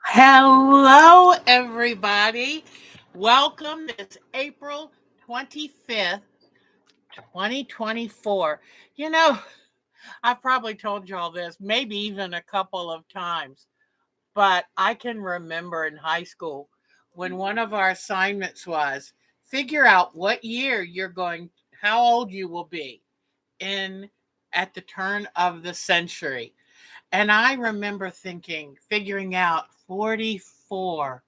Hello, everybody. Welcome this April 25th, 2024. You know, I've probably told you all this, maybe even a couple of times, but I can remember in high school when one of our assignments was figure out what year how old you will be in at the turn of the century. And I remember figuring out 44.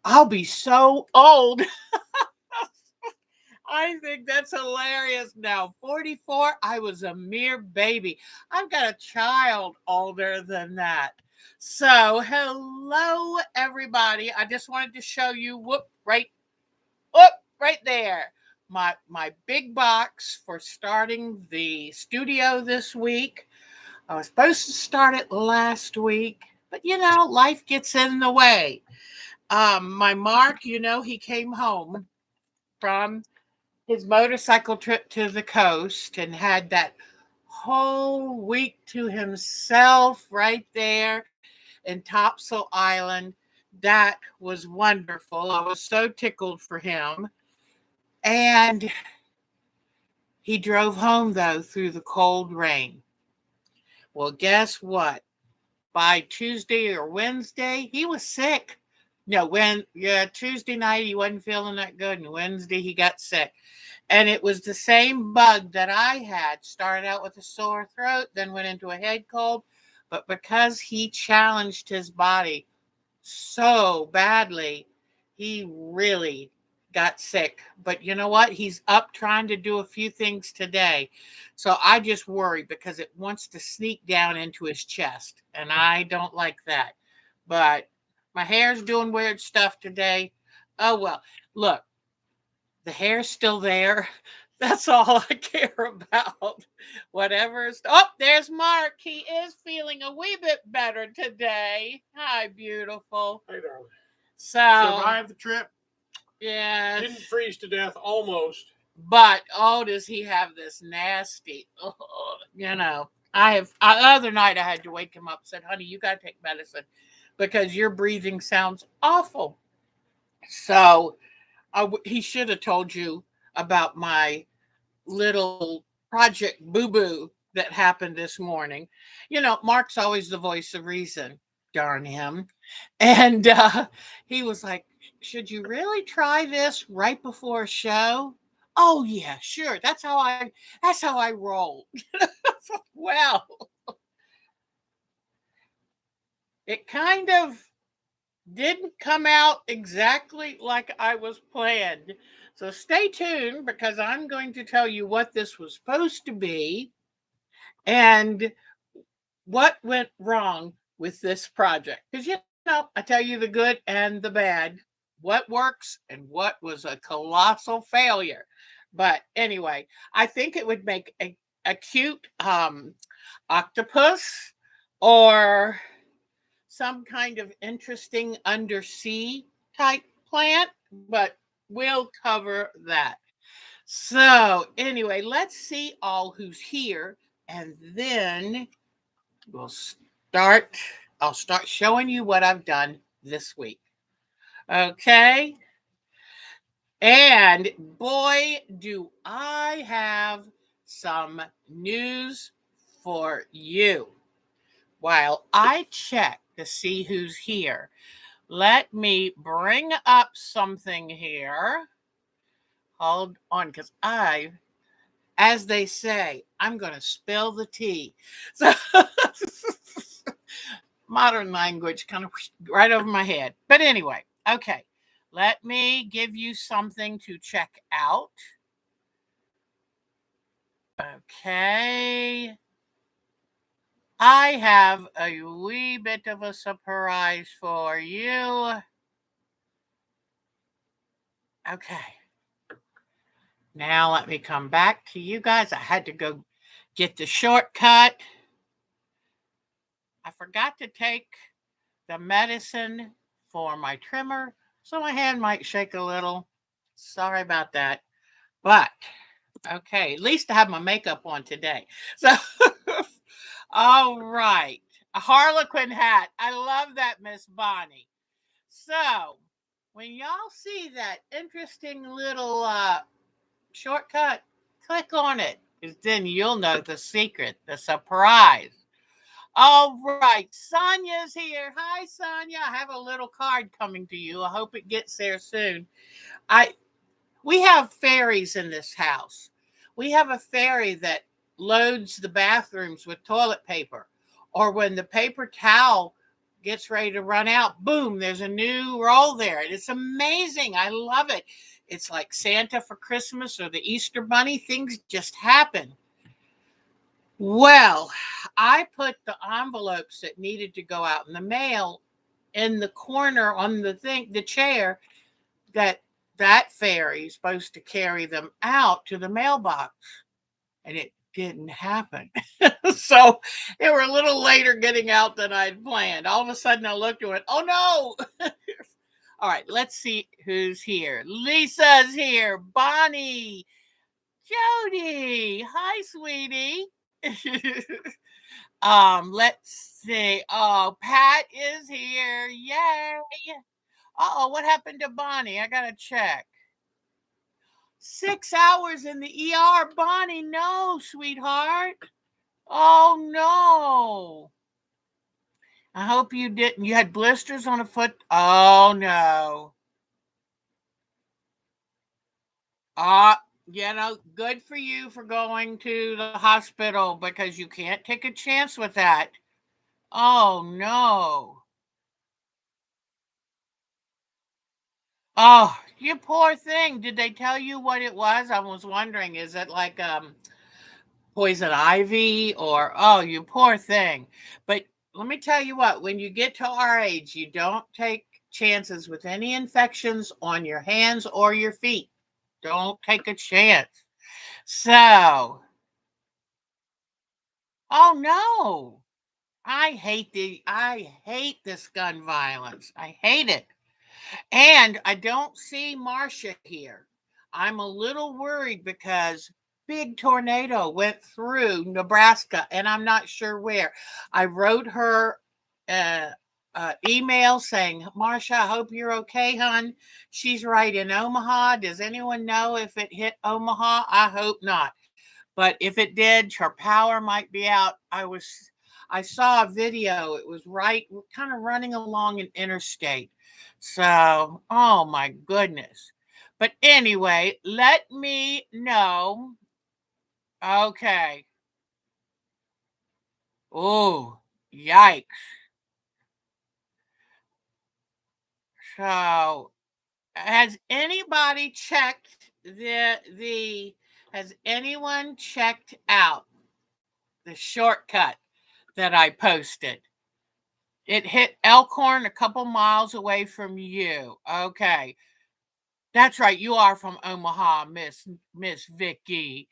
I'll be so old. I think that's hilarious now. 44, I was a mere baby. I've got a child older than that. So, hello, everybody. I just wanted to show you, whoop, right there. My big box for starting the studio this week. I was supposed to start it last week, but life gets in the way. My Mark, he came home from his motorcycle trip to the coast and had that whole week to himself right there in Topsail Island. That was wonderful. I was so tickled for him. And he drove home, though, through the cold rain. Well, guess what? By Tuesday or Wednesday, he was sick. No, Tuesday night he wasn't feeling that good, and Wednesday he got sick. And it was the same bug that I had. Started out with a sore throat, then went into a head cold. But because he challenged his body so badly, he really got sick. But you know what? He's up trying to do a few things today. So I just worry because it wants to sneak down into his chest. And I don't like that. But my hair's doing weird stuff today. Oh, well. Look, the hair's still there. That's all I care about. Whatever's. Oh, there's Mark. He is feeling a wee bit better today. Hi, beautiful. Hey, darling. So, Survived the trip. yeah. Didn't freeze to death, almost. But, does he have this nasty, other night I had to wake him up and said, honey, you got to take medicine because your breathing sounds awful. So, he should have told you about my little project boo boo that happened this morning. Mark's always the voice of reason, darn him. And he was like, should you really try this right before a show? Oh yeah, sure. That's how I roll. Well, it kind of didn't come out exactly like I was planned. So stay tuned because I'm going to tell you what this was supposed to be and what went wrong with this project. Because, I tell you the good and the bad, what works and what was a colossal failure. But anyway, I think it would make a cute octopus or some kind of interesting undersea type plant, but we'll cover that. So, anyway, let's see all who's here, and then we'll start. I'll start showing you what I've done this week. Okay. And boy, do I have some news for you. While I check to see who's here, let me bring up something here. Hold on, because as they say, I'm going to spill the tea. So, modern language kind of right over my head. But anyway, okay. Let me give you something to check out. Okay. I have a wee bit of a surprise for you. Okay. Now let me come back to you guys. I had to go get the shortcut. I forgot to take the medicine for my trimmer, so my hand might shake a little. Sorry about that. But, okay, at least I have my makeup on today. So, all right. A Harlequin hat. I love that, Miss Bonnie. So, when y'all see that interesting little shortcut, click on it, because then you'll know the secret, the surprise. All right, Sonia's here. Hi, Sonia. I have a little card coming to you. I hope it gets there soon. We have fairies in this house. We have a fairy that loads the bathrooms with toilet paper, or when the paper towel gets ready to run out, boom, there's a new roll there. And it's amazing. I love it. It's like Santa for Christmas or the Easter Bunny. Things just happen. Well, I put the envelopes that needed to go out in the mail in the corner on the chair that fairy is supposed to carry them out to the mailbox, and it didn't happen. So they were a little later getting out than I'd planned. All of a sudden I looked and went, oh no. All right, let's see who's here. Lisa's here. Bonnie. Jody. Hi, sweetie. Let's see. Oh, Pat is here. Yay. Uh-oh, what happened to Bonnie? I gotta check. 6 hours in the ER. Bonnie, no, sweetheart. Oh no. I hope you didn't. You had blisters on a foot. Oh no. Good for you for going to the hospital, because you can't take a chance with that. Oh no. Oh, you poor thing. Did they tell you what it was? I was wondering, is it like poison ivy, or oh, you poor thing. But let me tell you what, when you get to our age, you don't take chances with any infections on your hands or your feet. Don't take a chance. So, oh no. I hate this gun violence. I hate it. And I don't see Marcia here. I'm a little worried because big tornado went through Nebraska, and I'm not sure where. I wrote her email saying, Marcia, I hope you're okay, hon. She's right in Omaha. Does anyone know if it hit Omaha? I hope not. But if it did, her power might be out. I saw a video. It was right kind of running along an interstate. So, oh my goodness. But anyway, let me know. Okay. Oh, yikes. So, has anybody checked the has anyone checked out the shortcut that I posted? It hit Elkhorn, a couple miles away from you. Okay. That's right. You are from Omaha, Miss Vicky.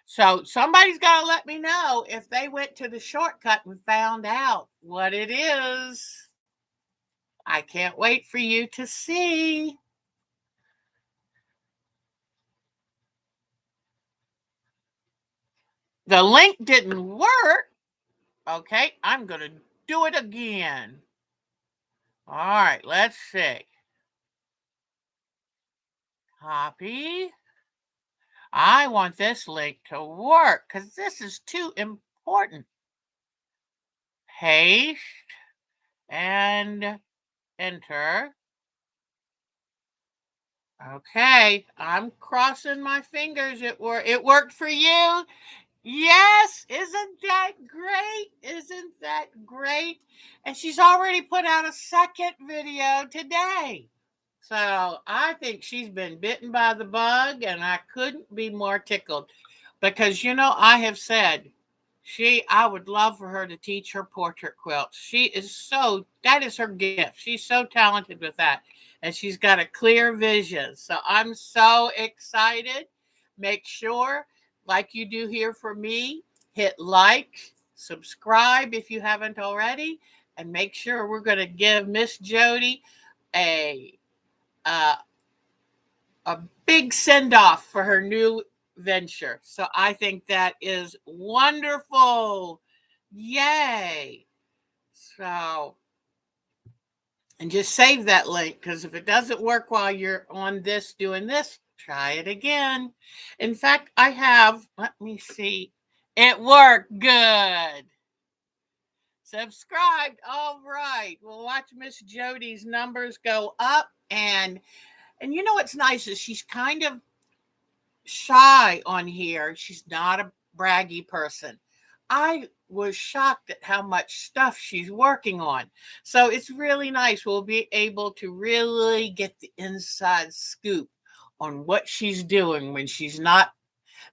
So somebody's got to let me know if they went to the shortcut and found out what it is. I can't wait for you to see. The link didn't work. Okay, I'm going to do it again. All right, let's see. Copy. I want this link to work because this is too important. Paste and enter. Okay, I'm crossing my fingers. It worked for you. Yes, isn't that great? Isn't that great? And she's already put out a second video today. So I think she's been bitten by the bug, and I couldn't be more tickled because, I have said I would love for her to teach her portrait quilts. That is her gift. She's so talented with that, and she's got a clear vision. So I'm so excited. Make sure, like you do here for me, hit like, subscribe if you haven't already, and make sure we're going to give Miss Jody a uh, a big send off for her new venture. So I think that is wonderful. Yay. So, and just save that link because if it doesn't work while you're on this doing this, try it again. In fact, I have, let me see, it worked good. Subscribed. All right. We'll watch Miss Jody's numbers go up. And you know what's nice is she's kind of shy on here. She's not a braggy person. I was shocked at how much stuff she's working on. So it's really nice. We'll be able to really get the inside scoop on what she's doing when she's not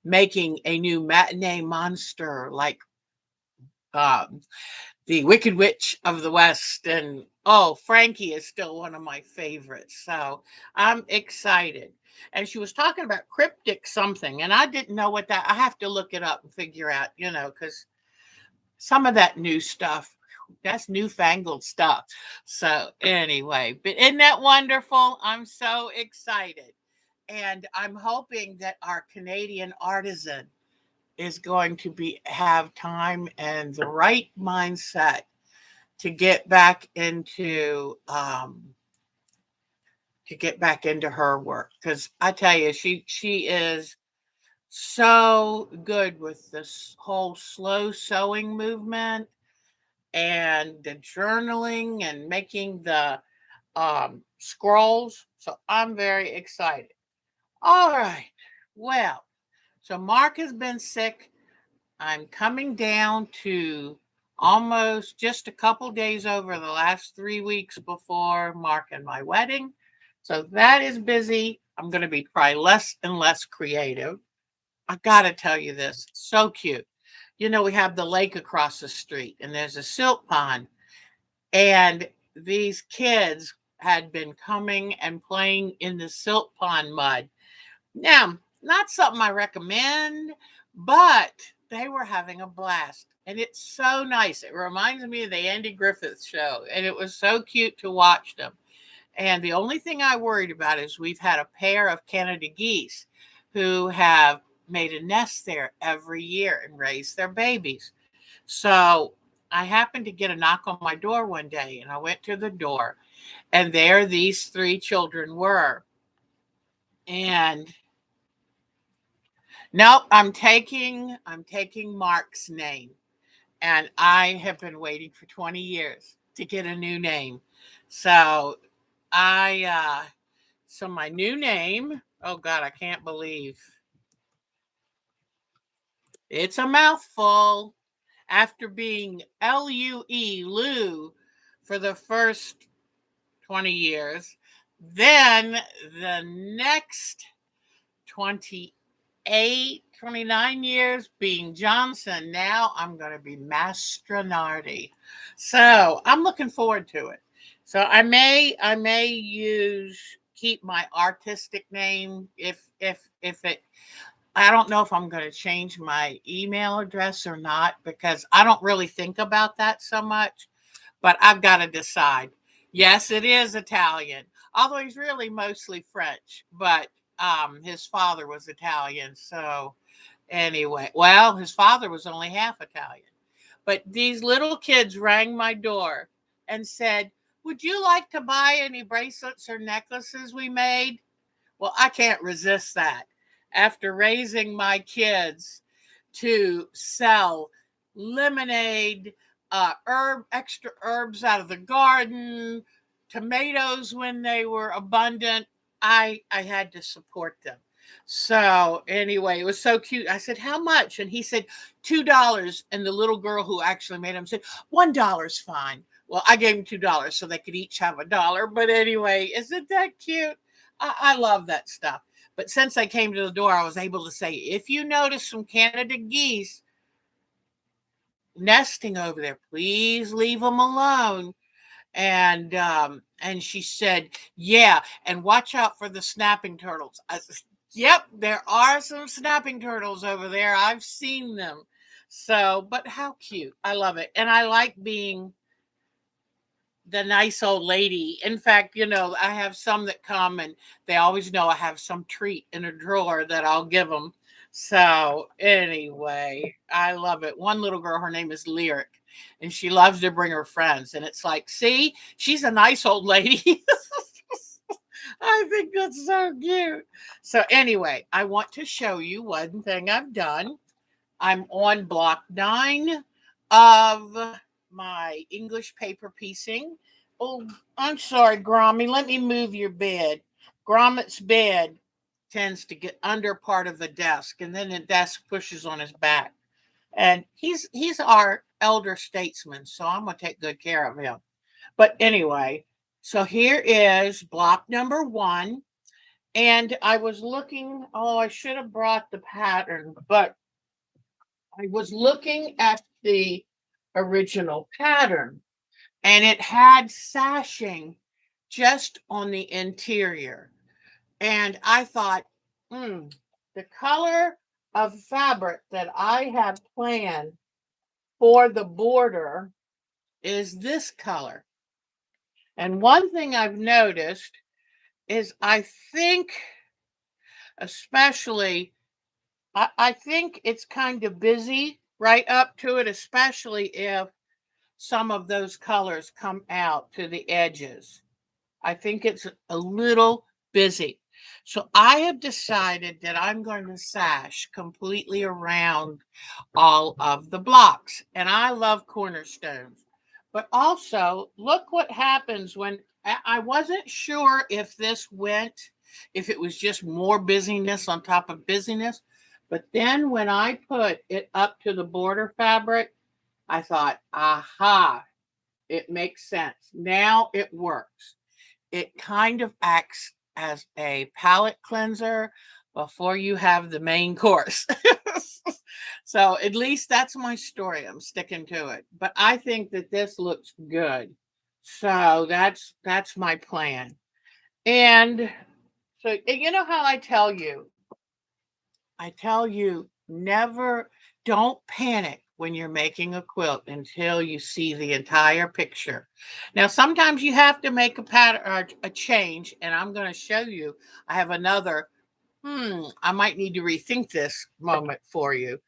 making a new matinee monster like um, the Wicked Witch of the West. And oh, Frankie is still one of my favorites. So I'm excited. And she was talking about cryptic something, and I didn't know what that. I have to look it up and figure out, because some of that new stuff, that's newfangled stuff. So anyway, but isn't that wonderful? I'm so excited. And I'm hoping that our Canadian artisan is going to be have time and the right mindset to get back into her work, because I tell you, she is so good with this whole slow sewing movement and the journaling and making the scrolls. So I'm very excited. All right. Well, so Mark has been sick. I'm coming down to almost just a couple days over the last 3 weeks before Mark and my wedding. So that is busy. I'm going to be probably less and less creative. I got to tell you this, so cute. We have the lake across the street and there's a silt pond. And these kids had been coming and playing in the silt pond mud. Now, not something I recommend, but they were having a blast. And it's so nice. It reminds me of the Andy Griffith show. And it was so cute to watch them. And the only thing I worried about is we've had a pair of Canada geese who have made a nest there every year and raised their babies. So I happened to get a knock on my door one day, and I went to the door, and there these three children were. And no, I'm taking Mark's name. And I have been waiting for 20 years to get a new name. So I so my new name, oh God, I can't believe it's a mouthful. After being LUE, Lou, for the first 20 years, then the next 28, 29 years being Johnson. Now I'm going to be Mastronardi. So I'm looking forward to it. So I may use keep my artistic name if it I don't know if I'm going to change my email address or not, because I don't really think about that so much, but I've got to decide. Yes, it is Italian, although he's really mostly French, but his father was Italian. So anyway, well, his father was only half Italian. But these little kids rang my door and said, "Would you like to buy any bracelets or necklaces we made?" Well, I can't resist that. After raising my kids to sell lemonade, extra herbs out of the garden, tomatoes when they were abundant, I had to support them. So anyway, it was so cute. I said, "How much?" And he said, $2. And the little girl who actually made them said, $1 fine. Well, I gave them $2 so they could each have $1. But anyway, isn't that cute? I love that stuff. But since I came to the door, I was able to say, if you notice some Canada geese nesting over there, please leave them alone. And she said, yeah, and watch out for the snapping turtles. I said, yep, there are some snapping turtles over there. I've seen them. So, but how cute. I love it. And I like being the nice old lady. In fact, I have some that come and they always know I have some treat in a drawer that I'll give them. So anyway, I love it. One little girl, her name is Lyric. and she loves to bring her friends. And it's like, see, she's a nice old lady. I think that's so cute. So, anyway, I want to show you one thing I've done. I'm on block 9 of my English paper piecing. Oh, I'm sorry, Grommy. Let me move your bed. Gromit's bed tends to get under part of the desk, and then the desk pushes on his back. And he's our elder statesman, so I'm gonna take good care of him. But anyway, so here is block number 1. And I was looking, oh, I should have brought the pattern, but I was looking at the original pattern and it had sashing just on the interior. And I thought, the color of fabric that I have planned for the border is this color. And one thing I've noticed is I think, especially, I think it's kind of busy right up to it, especially if some of those colors come out to the edges. I think it's a little busy. So I have decided that I'm going to sash completely around all of the blocks. And I love cornerstones. But also, look what happens when I wasn't sure if this went, if it was just more busyness on top of busyness. But then when I put it up to the border fabric, I thought, aha, it makes sense. Now it works. It kind of acts as a palate cleanser before you have the main course. So at least that's my story. I'm sticking to it. But I think that this looks good. So that's my plan. And so you know how I tell you never don't panic when you're making a quilt until you see the entire picture. Now, sometimes you have to make a pattern or a change, and I'm going to show you. I have another, I might need to rethink this moment for you.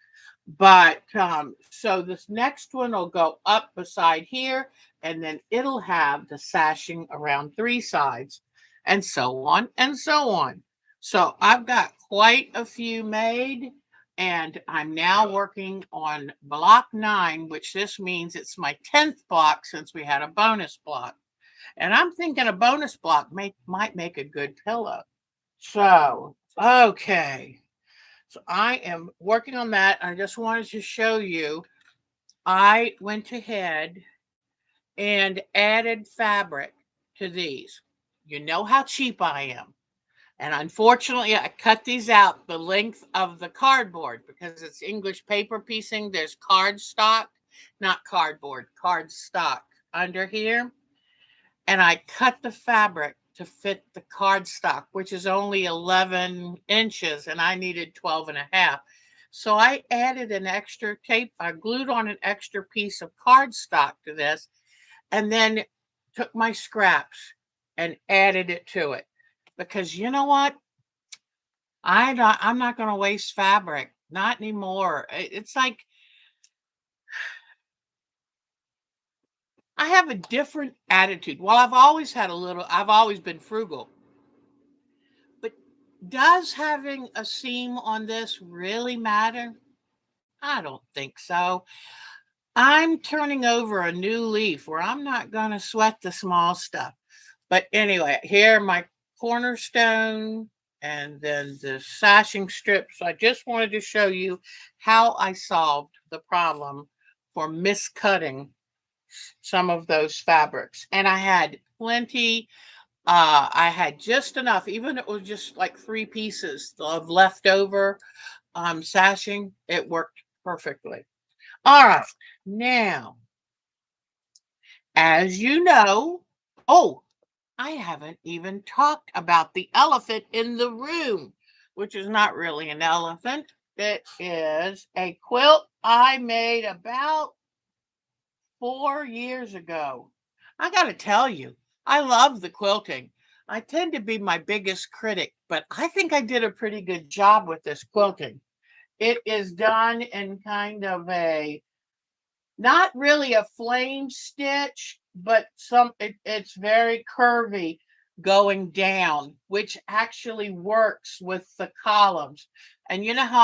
But so this next one will go up beside here, and then it'll have the sashing around 3 sides, and so on and so on. So I've got quite a few made, and I'm now working on block 9, which this means it's my 10th block since we had a bonus block. And I'm thinking a bonus block might make a good pillow. So, okay. So I am working on that. I just wanted to show you. I went ahead and added fabric to these. You know how cheap I am. And unfortunately, I cut these out the length of the cardboard because it's English paper piecing. There's card stock, not cardboard, card stock under here. And I cut the fabric to fit the cardstock, which is only 11 inches, and I needed 12 and a half. So I added an extra tape. I glued on an extra piece of cardstock to this, and then took my scraps and added it to it. Because you know what? I'm not going to waste fabric. Not anymore. It's like I have a different attitude. Well, I've always been frugal. But does having a seam on this really matter? I don't think so. I'm turning over a new leaf where I'm not going to sweat the small stuff. But anyway, here are my cornerstone and then the sashing strips. I just wanted to show you how I solved the problem for miscutting some of those fabrics. And I had plenty. I had just enough, even if it was just like 3 pieces of leftover sashing. It worked perfectly. All right. Now, as you know, oh, I haven't even talked about the elephant in the room, which is not really an elephant. It is a quilt I made about 4 years ago. I got to tell you, I love the quilting. I tend to be my biggest critic, but I think I did a pretty good job with this quilting. It is done in kind of a not really a flame stitch, but it's very curvy going down, which actually works with the columns. And you know how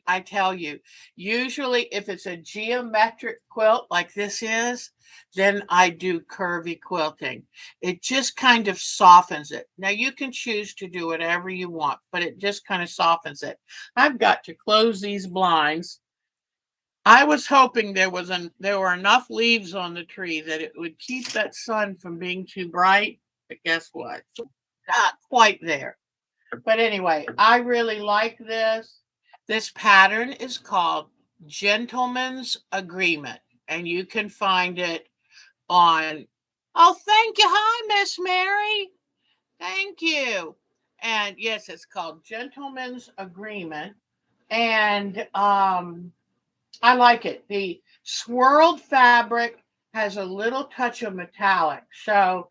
I tell you, usually if it's a geometric quilt like this is, then I do curvy quilting. It just kind of softens it. Now you can choose to do whatever you want, but it just kind of softens it. I've got to close these blinds. I was hoping there were enough leaves on the tree that it would keep that sun from being too bright. But guess what? Not quite there. But anyway, I really like this. This pattern is called Gentleman's Agreement, and you can find it on. Oh, thank you. Hi, Miss Mary. Thank you. And yes, it's called Gentleman's Agreement. And I like it. The swirled fabric has a little touch of metallic. So,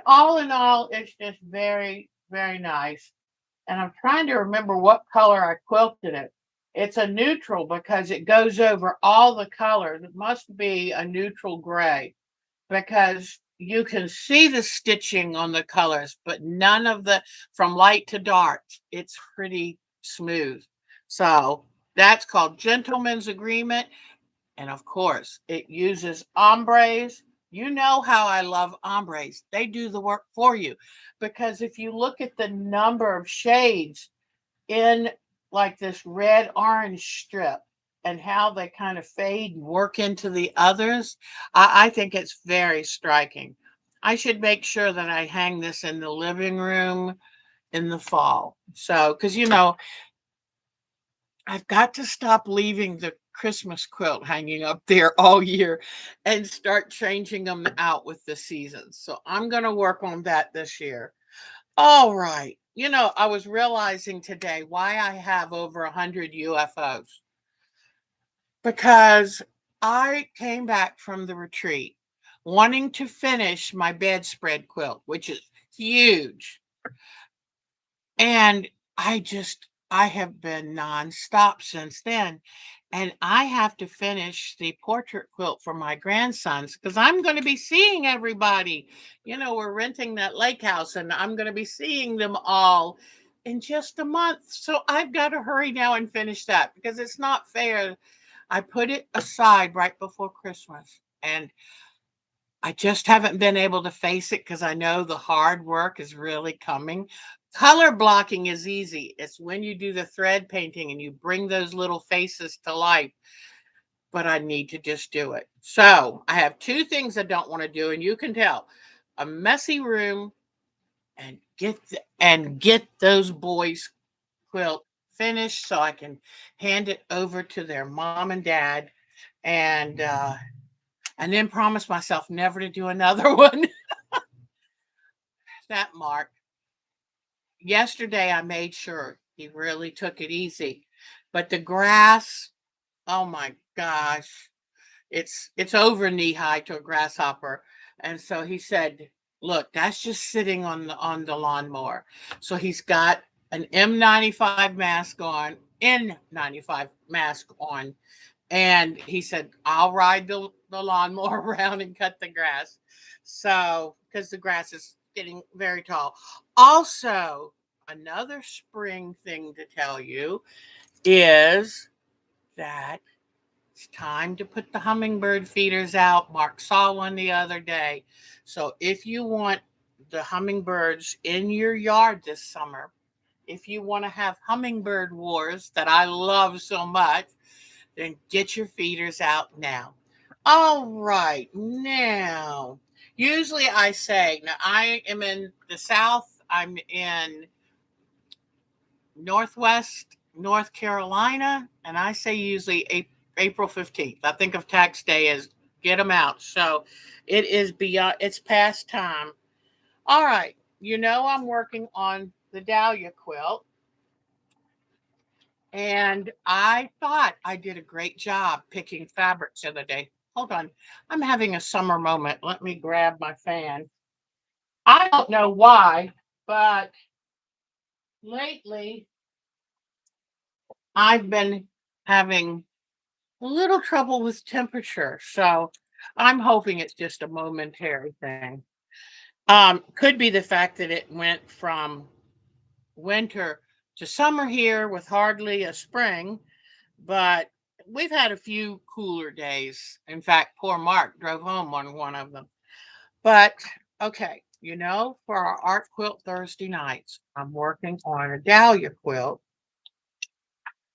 all in all, it's just very, very nice. And I'm trying to remember what color I quilted it. It's a neutral because it goes over all the colors. It must be a neutral gray because you can see the stitching on the colors, but none of the from light to dark. It's pretty smooth. So that's called Gentleman's Agreement. And of course, it uses ombres. You know how I love ombres. They do the work for you because if you look at the number of shades in like this red orange strip and how they kind of fade and work into the others, I think it's very striking. I should make sure that I hang this in the living room in the fall. So, because I've got to stop leaving the Christmas quilt hanging up there all year and start changing them out with the seasons. So I'm going to work on that this year. All right. I was realizing today why I have over 100 UFOs because I came back from the retreat wanting to finish my bedspread quilt, which is huge. And I have been nonstop since then. And I have to finish the portrait quilt for my grandsons because I'm going to be seeing everybody. We're renting that lake house and I'm going to be seeing them all in just a month. So I've got to hurry now and finish that because it's not fair. I put it aside right before Christmas and I just haven't been able to face it because I know the hard work is really coming. Color blocking is easy. It's when you do the thread painting and you bring those little faces to life, but I need to just do it. So I have two things I don't want to do, and you can tell a messy room and get those boys quilt finished so I can hand it over to their mom and dad and and then promise myself never to do another one. That Mark. Yesterday I made sure he really took it easy. But the grass, oh my gosh, it's over knee high to a grasshopper. And so he said, "Look, that's just sitting on the lawnmower." So he's got an M95 mask on, N95 mask on, and he said, "I'll ride the lawnmower around and cut the grass." So, because the grass is getting very tall. Also, another spring thing to tell you is that it's time to put the hummingbird feeders out. Mark saw one the other day. So, if you want the hummingbirds in your yard this summer, if you want to have hummingbird wars that I love so much, then get your feeders out now. All right, now, usually I say, now I am in the South, I'm in Northwest North Carolina, and I say usually April 15th. I think of tax day as get them out. So it is beyond, it's past time. All right, I'm working on the Dahlia quilt. And I thought I did a great job picking fabrics the other day. Hold on. I'm having a summer moment. Let me grab my fan. I don't know why, but lately I've been having a little trouble with temperature. So I'm hoping it's just a momentary thing. Could be the fact that it went from winter to summer here with hardly a spring, but we've had a few cooler days. In fact, poor Mark drove home on one of them. But okay, for our art quilt Thursday nights, I'm working on a dahlia quilt.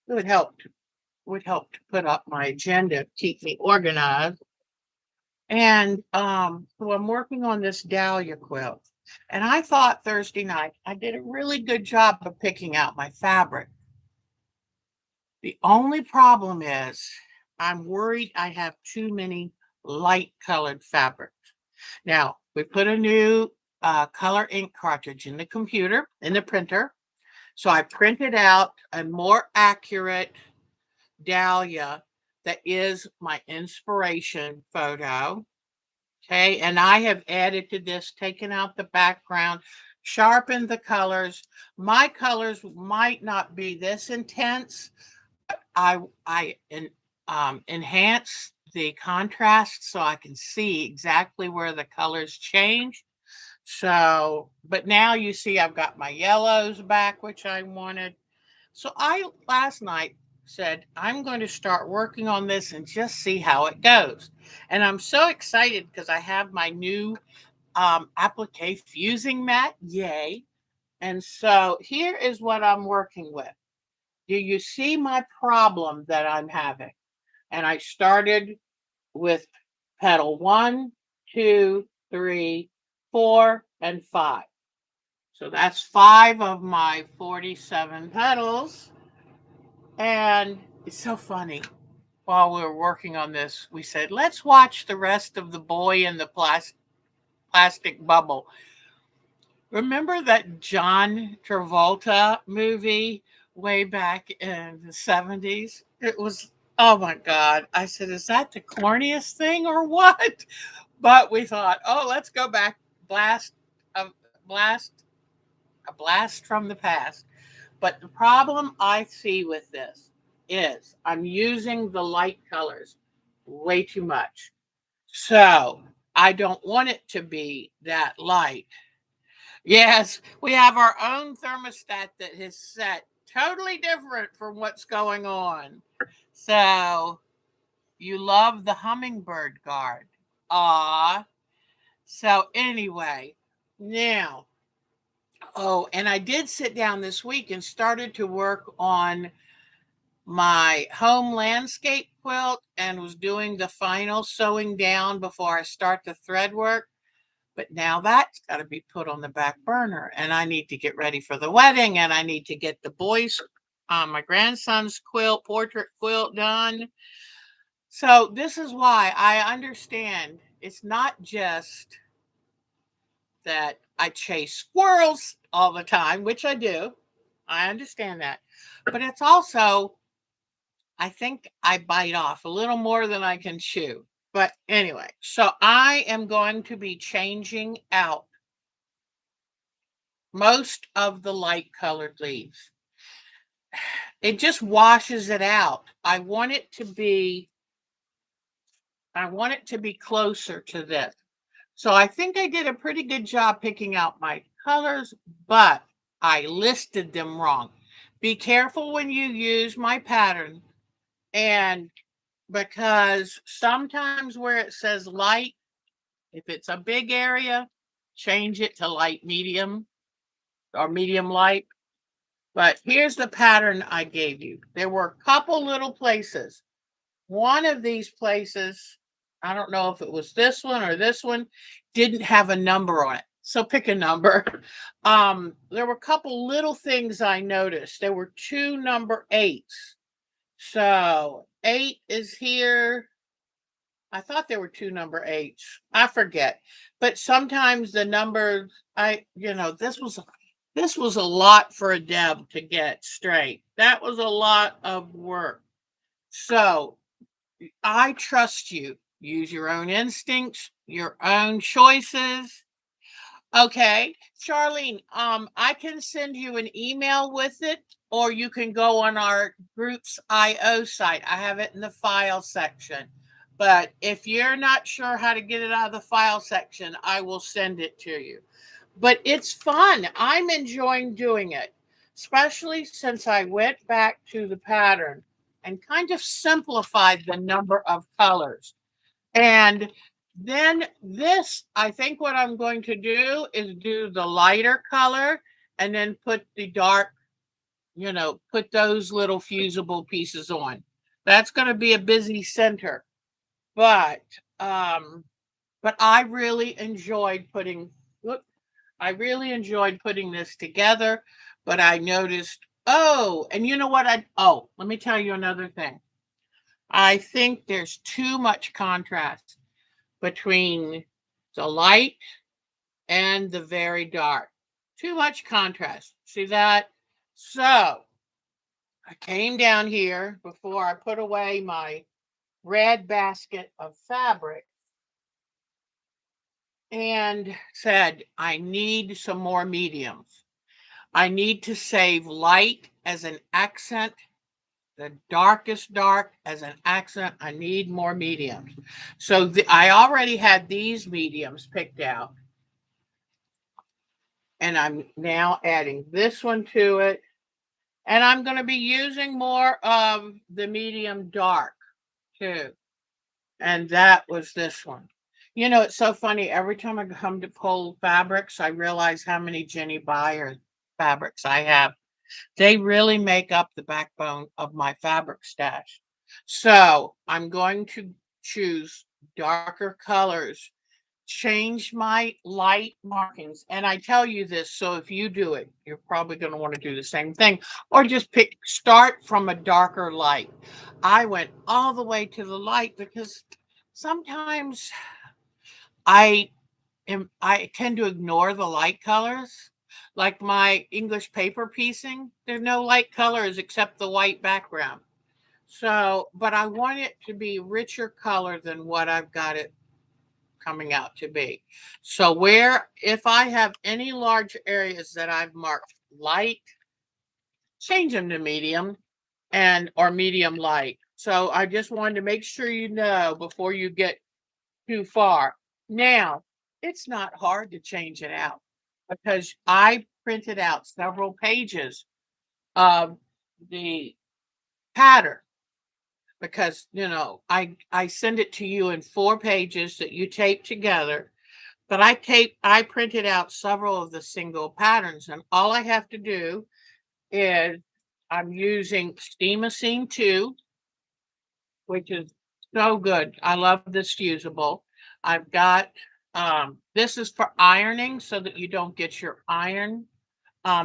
It would help to put up my agenda, keep me organized. And so I'm working on this dahlia quilt. And I thought Thursday night I did a really good job of picking out my fabric. The only problem is I'm worried I have too many light colored fabrics. Now, we put a new color ink cartridge in the computer, in the printer. So I printed out a more accurate dahlia that is my inspiration photo. Okay, and I have added to this, taken out the background, sharpened the colors. My colors might not be this intense, but I enhance the contrast so I can see exactly where the colors change. So, but now you see I've got my yellows back, which I wanted. So I last night said, I'm going to start working on this and just see how it goes. And I'm so excited because I have my new applique fusing mat. Yay. And so here is what I'm working with. Do you see my problem that I'm having? And I started with pedal 1, 2, 3, 4, and 5. So that's 5 of my 47 pedals. And it's so funny. While we were working on this, we said, let's watch the rest of The Boy in the Plastic Bubble. Remember that John Travolta movie way back in the 70s? It was, oh my God. I said, is that the corniest thing or what? But we thought, oh, let's go back, a blast, a blast from the past. But the problem I see with this is I'm using the light colors way too much. So I don't want it to be that light. Yes, we have our own thermostat that is set totally different from what's going on. So you love the hummingbird guard. Ah. So anyway, now, oh, and I did sit down this week and started to work on my home landscape quilt and was doing the final sewing down before I start the thread work. But now that's got to be put on the back burner, and I need to get ready for the wedding, and I need to get the boys, my grandson's portrait quilt done. So this is why I understand it's not just that I chase squirrels all the time, which I do. I understand that. But it's also, I think I bite off a little more than I can chew. But anyway, so I am going to be changing out most of the light colored leaves. It just washes it out. I want it to be closer to this. So I think I did a pretty good job picking out my colors, but I listed them wrong. Be careful when you use my pattern, and because sometimes where it says light, if it's a big area, change it to light medium or medium light. But here's the pattern I gave you. There were a couple little places. One of these places, I don't know if it was this one or this one, didn't have a number on it. So pick a number. There were a couple little things I noticed. There were 2 number 8s. So 8 is here. I thought there were 2 number 8s. I forget. But sometimes the numbers, this was a lot for a Deb to get straight. That was a lot of work. So I trust you. Use your own instincts, your own choices. Okay, Charlene, I can send you an email with it or you can go on our group's IO site. I have it in the file section. But if you're not sure how to get it out of the file section, I will send it to you. But it's fun. I'm enjoying doing it, especially since I went back to the pattern and kind of simplified the number of colors. And then this, I think what I'm going to do is do the lighter color and then put the dark, put those little fusible pieces on. That's going to be a busy center. But um but I really enjoyed putting look, I really enjoyed putting this together, but I noticed, oh, and you know what let me tell you another thing. I think there's too much contrast between the light and the very dark. Too much contrast. See that? So I came down here before I put away my red basket of fabric and said, I need some more mediums. I need to save light as an accent, the darkest dark as an accent. I need more mediums. So I already had these mediums picked out. And I'm now adding this one to it. And I'm going to be using more of the medium dark too. And that was this one. It's so funny. Every time I come to pull fabrics, I realize how many Jenny Buyer fabrics I have. They really make up the backbone of my fabric stash. So I'm going to choose darker colors, change my light markings. And I tell you this, so if you do it, you're probably going to want to do the same thing, or just start from a darker light. I went all the way to the light because sometimes I I tend to ignore the light colors. Like my English paper piecing, there's no light colors except the white background. So, but I want it to be richer color than what I've got it coming out to be. So if I have any large areas that I've marked light, change them to medium or medium light. So I just wanted to make sure you know before you get too far. Now, it's not hard to change it out because I printed out several pages of the pattern because I send it to you in 4 pages that you tape together. But I printed out several of the single patterns, and all I have to do is I'm using Steamacine 2, which is so good. I love this fusible. I've got this is for ironing so that you don't get your iron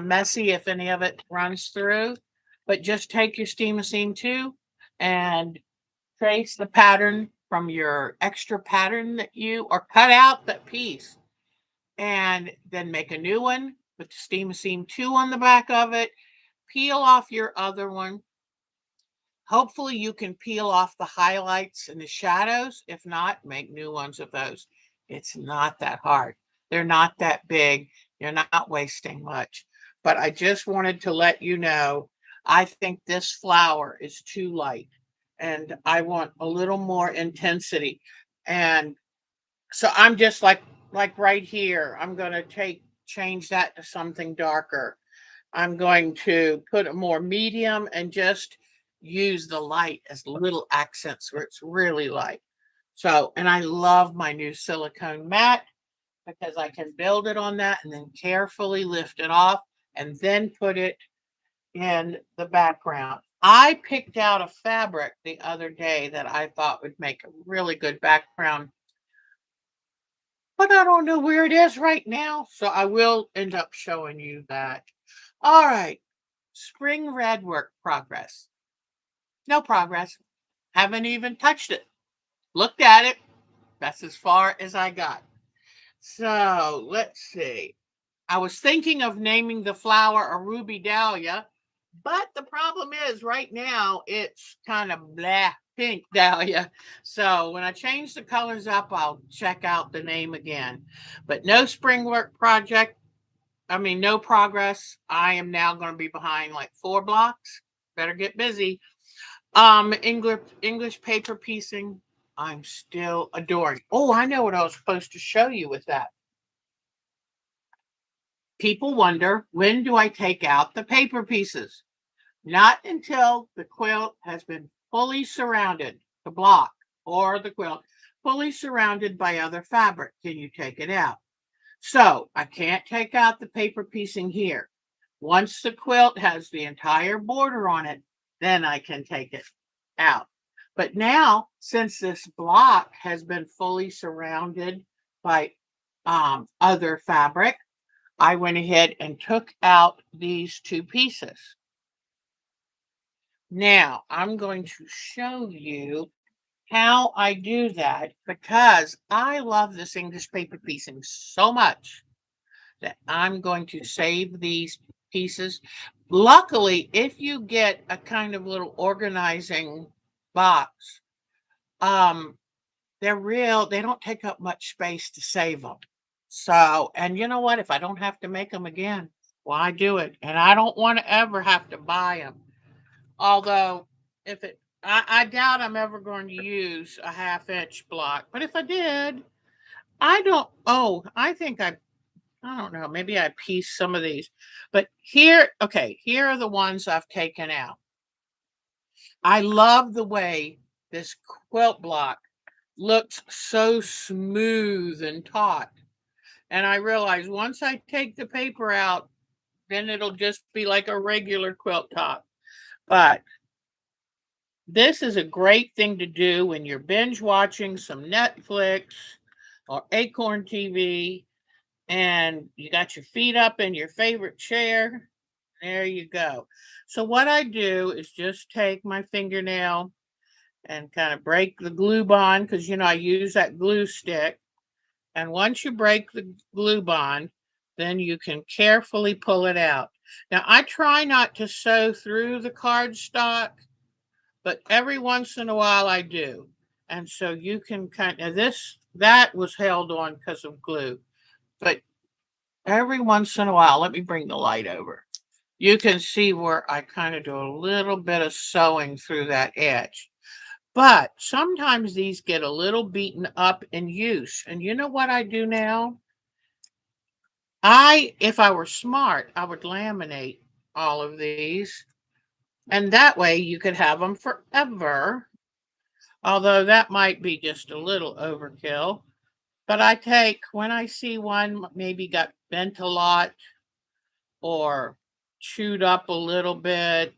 messy if any of it runs through. But just take your Steamacine 2 and trace the pattern from your extra pattern or cut out that piece and then make a new one with the Steamacine 2 on the back of it. Peel off your other one. Hopefully you can peel off the highlights and the shadows. If not, make new ones of those. It's not that hard. They're not that big. You're not wasting much. But I just wanted to let you know, I think this flower is too light and I want a little more intensity. And so I'm just like right here, I'm going to change that to something darker. I'm going to put a more medium and just use the light as little accents where it's really light. So, and I love my new silicone mat because I can build it on that and then carefully lift it off and then put it in the background. I picked out a fabric the other day that I thought would make a really good background, but I don't know where it is right now. So I will end up showing you that. All right. Spring red work progress. No progress. Haven't even touched it. Looked at it. That's as far as I got. So let's see. I was thinking of naming the flower a ruby dahlia, but the problem is right now it's kind of blah pink dahlia. So when I change the colors up, I'll check out the name again. But no spring work project. no progress. I am now going to be behind like 4 blocks. Better get busy. English paper piecing. I'm still adoring. Oh, I know what I was supposed to show you with that. People wonder, when do I take out the paper pieces? Not until the quilt has been fully surrounded, the block or the quilt, fully surrounded by other fabric. Can you take it out? So I can't take out the paper piecing here. Once the quilt has the entire border on it, then I can take it out. But now, since this block has been fully surrounded by other fabric, I went ahead and took out these 2 pieces. Now, I'm going to show you how I do that because I love this English paper piecing so much that I'm going to save these pieces. Luckily, if you get a kind of little organizing box, um, they don't take up much space to save them. So, and you know what? If I don't have to make them again, why do it? And I don't want to ever have to buy them. Although, if it, I doubt I'm ever going to use a 1/2 inch block. But if I did, I don't, oh, I don't know, maybe I pieced some of these. But here, okay, here are the ones I've taken out. I love the way this quilt block looks so smooth and taut. And I realize once I take the paper out, then it'll just be like a regular quilt top. But this is a great thing to do when you're binge watching some Netflix or Acorn TV and you got your feet up in your favorite chair. There you go. So, what I do is just take my fingernail and kind of break the glue bond because, I use that glue stick. And once you break the glue bond, then you can carefully pull it out. Now, I try not to sew through the cardstock, but every once in a while I do. And so you can kind of, that was held on because of glue. But every once in a while, let me bring the light over. You can see where I kind of do a little bit of sewing through that edge. But sometimes these get a little beaten up in use. And you know what I do now? If I were smart, I would laminate all of these. And that way you could have them forever. Although that might be just a little overkill. But when I see one maybe got bent a lot or chewed up a little bit,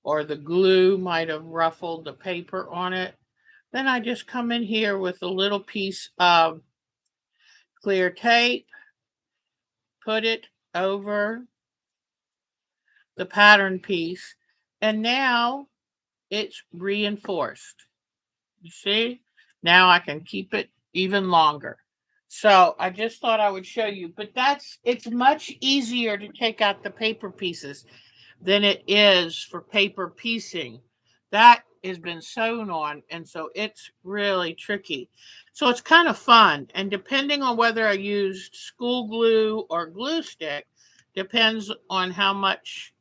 or the glue might have ruffled the paper on it, then I just come in here with a little piece of clear tape, put it over the pattern piece, and now it's reinforced. You see? Now I can keep it even longer. So I just thought I would show you, but it's much easier to take out the paper pieces than it is for paper piecing. That has been sewn on, and so it's really tricky. So it's kind of fun. And depending on whether I used school glue or glue stick, depends on how much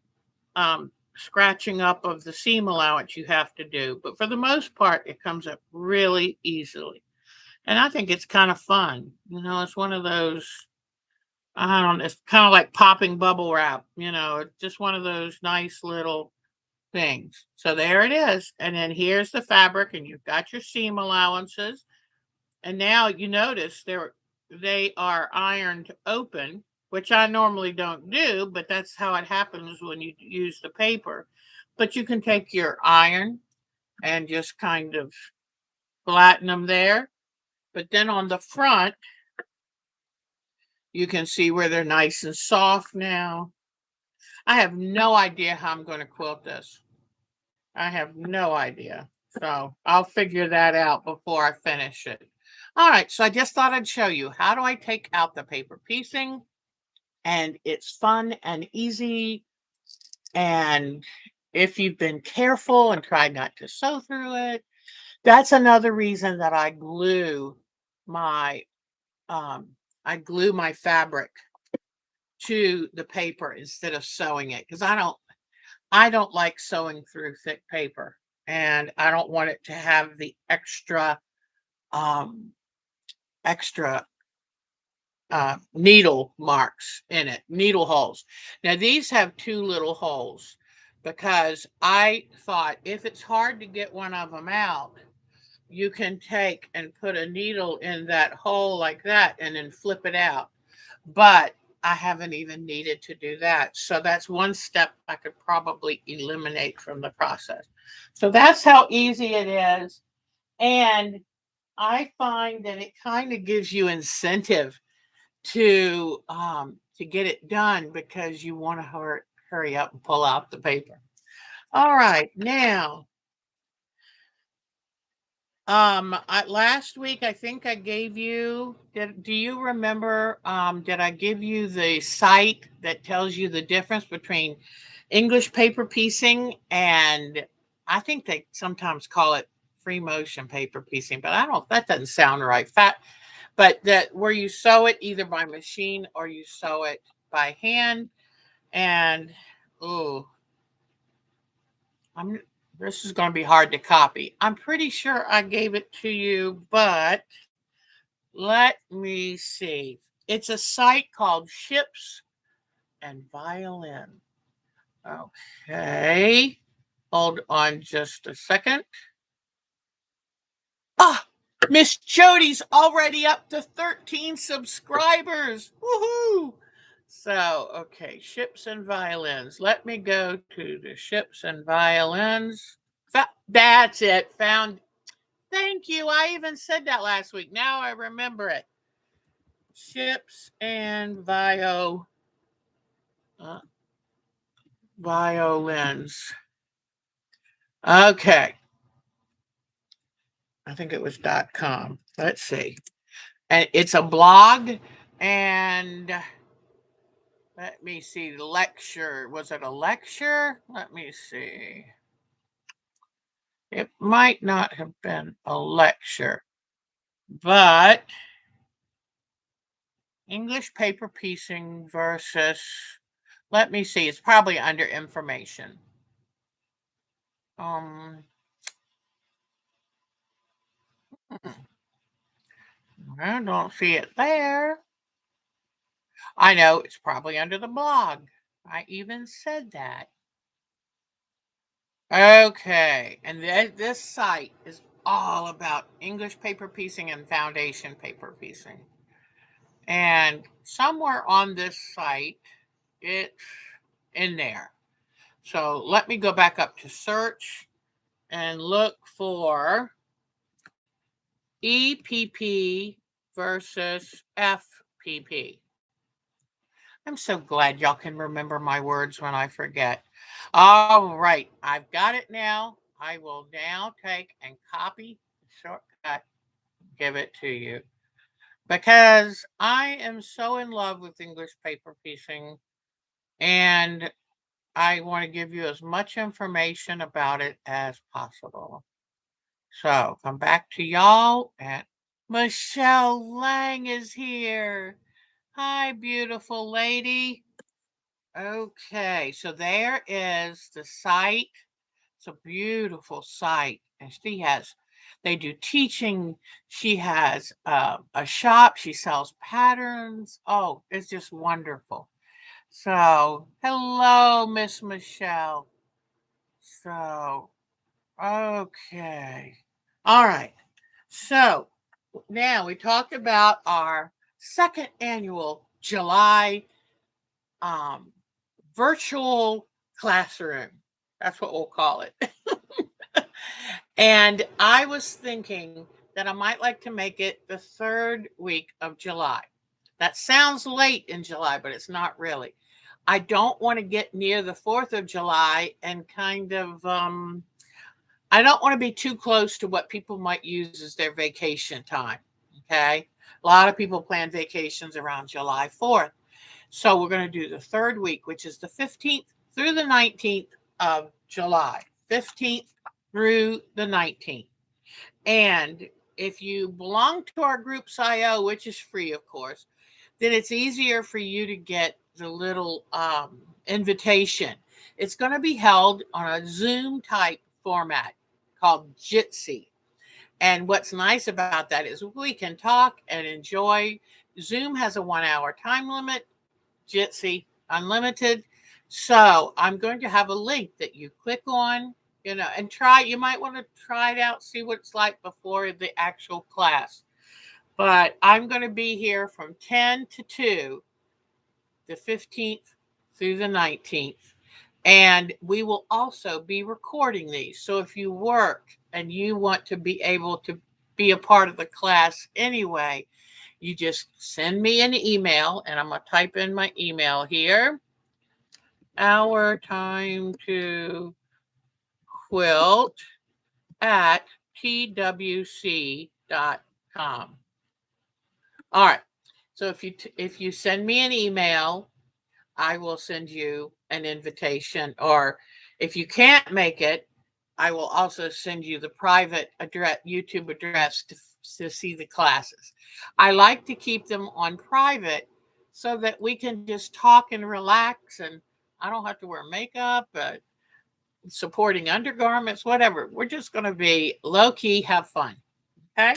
scratching up of the seam allowance you have to do. But for the most part, it comes up really easily. And I think it's kind of fun. It's one of those, I don't know, it's kind of like popping bubble wrap. It's just one of those nice little things. So there it is. And then here's the fabric, and you've got your seam allowances. And now you notice they are ironed open, which I normally don't do, but that's how it happens when you use the paper. But you can take your iron and just kind of flatten them there. But then on the front, you can see where they're nice and soft now. I have no idea how I'm going to quilt this. I have no idea. So I'll figure that out before I finish it. All right, so I just thought I'd show you, how do I take out the paper piecing? And it's fun and easy. And if you've been careful and tried not to sew through it, that's another reason that my I glue my fabric to the paper instead of sewing it, because I don't like sewing through thick paper, and I don't want it to have the um extra needle marks in it, needle holes. Now these have two little holes because I thought if it's hard to get one of them out, you can take and put a needle in that hole like that and then flip it out. But I haven't even needed to do that. So that's one step I could probably eliminate from the process. So that's how easy it is. And I find that it kind of gives you incentive to get it done because you want to hurry up and pull out the paper. All right, now last week I think I gave you. Do you remember? Did I give you the site that tells you the difference between English paper piecing and I think they sometimes call it free motion paper piecing, but I don't. That doesn't sound right. But that where you sew it either by machine or you sew it by hand. And oh, I'm this is going to be hard to copy. I'm pretty sure I gave it to you, but let me see. It's a site called Ships and Violin. Okay. Hold on just a second. Ah, Miss Jody's already up to 13 subscribers. Woohoo! So, okay, ships and violins. Let me go to the ships and violins. That's it. Found. Thank you. I even said that last week. Now I remember it. Ships and uh, violins. Okay. I think it was .com. Let's see. And it's a blog. And let me see. The lecture. Was it a lecture? Let me see. It might not have been a lecture, but English paper piecing versus, let me see, it's probably under information. I don't see it there. I know it's probably under the blog. I even said that. Okay, and this site is all about English paper piecing and foundation paper piecing. And somewhere on this site, it's in there. So let me go back up to search and look for EPP versus FPP. I'm so glad y'all can remember my words when I forget. All right, I've got it now. I will now take and copy the shortcut, give it to you. Because I am so in love with English paper piecing and I want to give you as much information about it as possible. So come back to y'all, and Michelle Lang is here. Hi, beautiful lady. Okay, so there is the site. It's a beautiful site, and they do teaching. She has a shop. She sells patterns. Oh, it's just wonderful. So, hello, Miss Michelle. So, okay. All right. So, now we talked about our second annual July um, virtual classroom. That's what we'll call it. And I was thinking that I might like to make it the third week of July. That sounds late in July, but it's not really. I don't want to get near the 4th of July and kind of, I don't want to be too close to what people might use as their vacation time. Okay. A lot of people plan vacations around July 4th. So we're going to do the third week, which is the 15th through the 19th of July. 15th through the 19th. And if you belong to our groups IO, which is free, of course, then it's easier for you to get the little invitation. It's going to be held on a Zoom type format called Jitsi. And what's nice about that is we can talk and enjoy. Zoom has a 1 hour time limit, Jitsi unlimited. So I'm going to have a link that you click on, and try. You might want to try it out, see what it's like before the actual class. But I'm going to be here from 10 to 2, the 15th through the 19th. And we will also be recording these. So if you work and you want to be able to be a part of the class anyway, you just send me an email, and I'm going to type in my email here. Our time to quilt at twc.com. All right. So if you send me an email, I will send you an invitation. Or if you can't make it, I will also send you the private address, YouTube address to see the classes. I like to keep them on private so that we can just talk and relax, and I don't have to wear makeup, supporting undergarments, whatever. We're just going to be low key, have fun. Okay.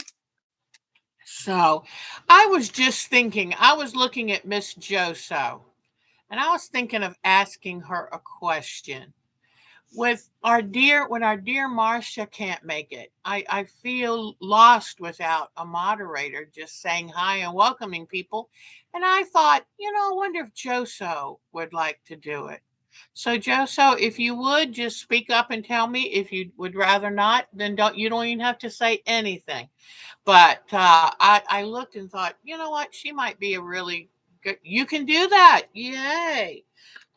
So I was just thinking, I was looking at Miss Joso, and I was thinking of asking her a question. When our dear Marcia can't make it, I feel lost without a moderator just saying hi and welcoming people. And I thought, I wonder if Joso would like to do it. So Joso, if you would just speak up and tell me. If you would rather not, then you don't even have to say anything. But I looked and thought, you know what, she might be a really good. You can do that, yay!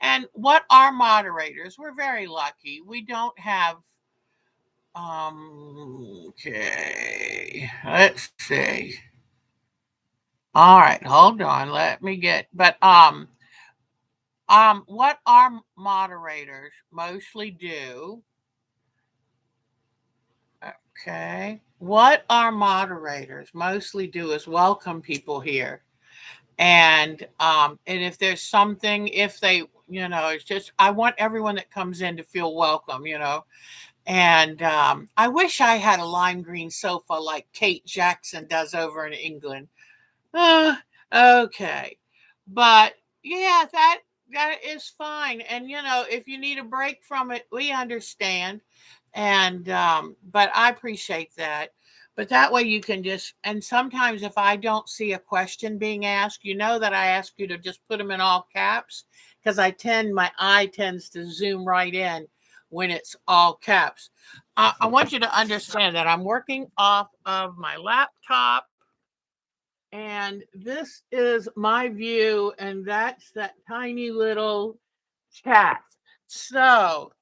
And what are moderators? We're very lucky. We don't have. Okay, let's see. All right, hold on. Let me get. But what our moderators mostly do. Okay, what our moderators mostly do is welcome people here. And if there's something, if they, it's just, I want everyone that comes in to feel welcome. And I wish I had a lime green sofa like Kate Jackson does over in England. uh, okay, but yeah, that is fine. And if you need a break from it, we understand. And but I appreciate that. But that way you can just, and sometimes if I don't see a question being asked, that I ask you to just put them in all caps, because my eye tends to zoom right in when it's all caps. I want you to understand that I'm working off of my laptop, and this is my view, and that's that tiny little chat. So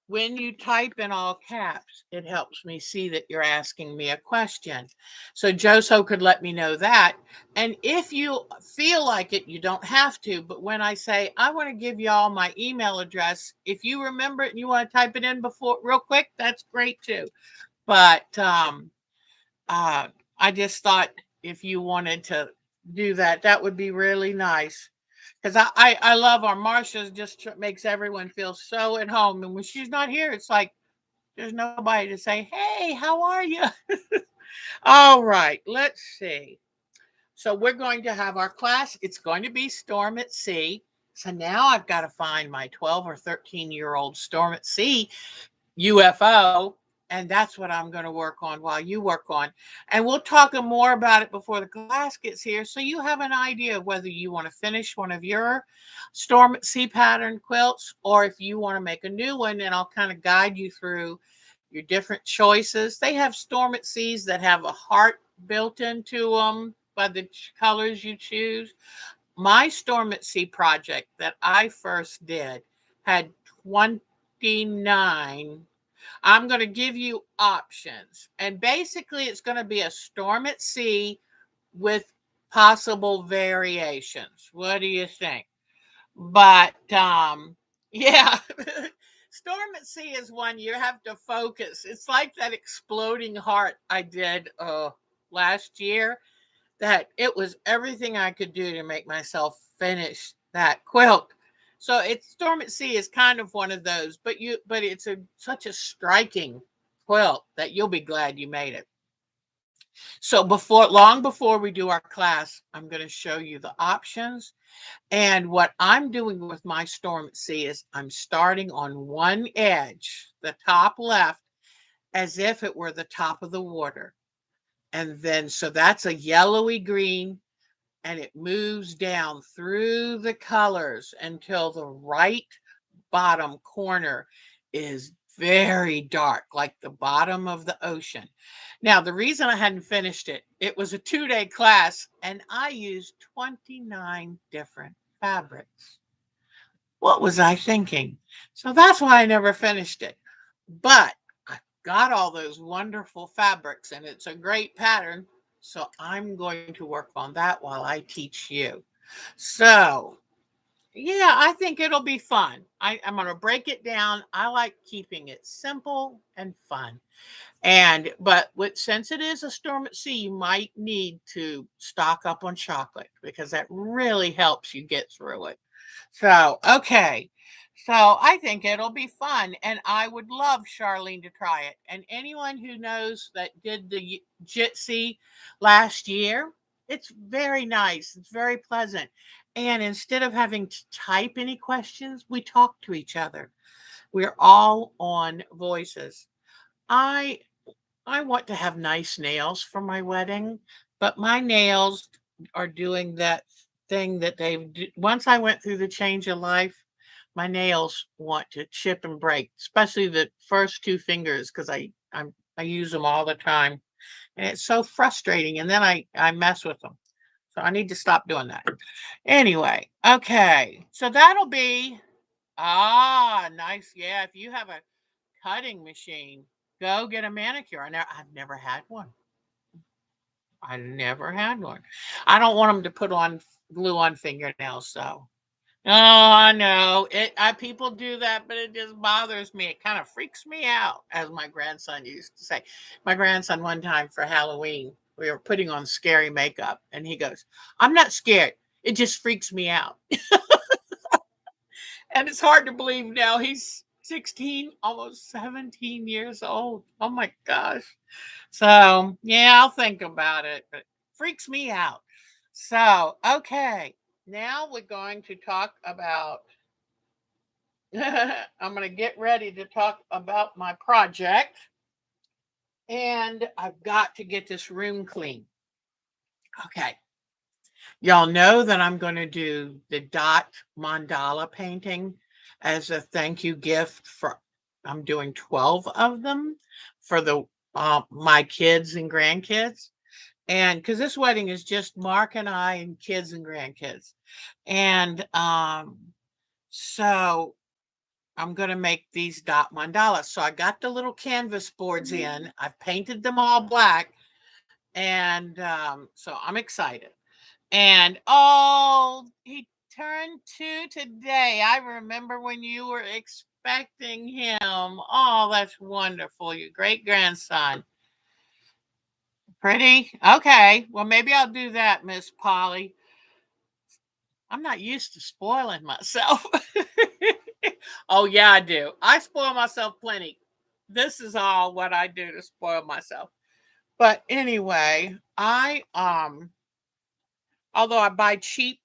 when you type in all caps, it helps me see that you're asking me a question. So Joso could let me know that. And if you feel like it, you don't have to. But when I say, I want to give y'all my email address, if you remember it and you want to type it in before real quick, that's great too. But uh, I just thought if you wanted to do that, that would be really nice. Because I love our Marsha, just makes everyone feel so at home. And when she's not here, it's like there's nobody to say, hey, how are you? All right, let's see. So we're going to have our class. It's going to be Storm at Sea. So now I've got to find my 12 or 13-year-old Storm at Sea UFO, and that's what I'm going to work on while you work on. And we'll talk more about it before the class gets here, so you have an idea of whether you want to finish one of your Storm at Sea pattern quilts, or if you want to make a new one, and I'll kind of guide you through your different choices. They have Storm at Seas that have a heart built into them by the colors you choose. My Storm at Sea project that I first did had 29. I'm going to give you options. And basically, it's going to be a Storm at Sea with possible variations. What do you think? But yeah, Storm at Sea is one you have to focus. It's like that exploding heart I did last year, that it was everything I could do to make myself finish that quilt. So it's Storm at Sea is kind of one of those, but it's such a striking quilt that you'll be glad you made it. So long before we do our class, I'm going to show you the options. And what I'm doing with my Storm at Sea is I'm starting on one edge, the top left, as if it were the top of the water. And then, so that's a yellowy green, and it moves down through the colors until the right bottom corner is very dark, like the bottom of the ocean. Now, the reason I hadn't finished it, it was a 2-day class, and I used 29 different fabrics. What was I thinking? So that's why I never finished it. But I got all those wonderful fabrics, and it's a great pattern. So I'm going to work on that while I teach you. So yeah, I think it'll be fun. I'm going to break it down. I like keeping it simple and fun. Since it is a Storm at Sea, you might need to stock up on chocolate because that really helps you get through it. So, okay. So I think it'll be fun, and I would love Charlene to try it. And anyone who knows that did the Jitsi last year, it's very nice. It's very pleasant. And instead of having to type any questions, we talk to each other. We're all on voices. I I want to have nice nails for my wedding, but my nails are doing that thing that once I went through the change of life, my nails want to chip and break, especially the first two fingers because I use them all the time, and it's so frustrating. And then I mess with them, so I need to stop doing that. Anyway, okay, so that'll be nice. Yeah, if you have a cutting machine, go get a manicure. I've never had one. I never had one. I don't want them to put on glue on fingernails, though. Oh, I know it. People do that, but it just bothers me. It kind of freaks me out, as my grandson used to say. My grandson, one time for Halloween, we were putting on scary makeup, and he goes, "I'm not scared. It just freaks me out." And it's hard to believe now he's 16, almost 17 years old. Oh my gosh. So, yeah, I'll think about it, but it freaks me out. So, okay. Now we're going to talk about I'm going to get ready to talk about my project, and I've got to get this room clean. Okay. Y'all know that I'm going to do the dot mandala painting as a thank you gift for I'm doing 12 of them for the my kids and grandkids. And because this wedding is just Mark and I and kids and grandkids. And so I'm going to make these dot mandalas. So I got the little canvas boards in. I've painted them all black. And so I'm excited. And oh, he turned 2 today. I remember when you were expecting him. Oh, that's wonderful. Your great grandson. Pretty? Okay. Well, maybe I'll do that, Miss Polly. I'm not used to spoiling myself. Oh, yeah, I do. I spoil myself plenty. This is all what I do to spoil myself. But anyway, although I buy cheap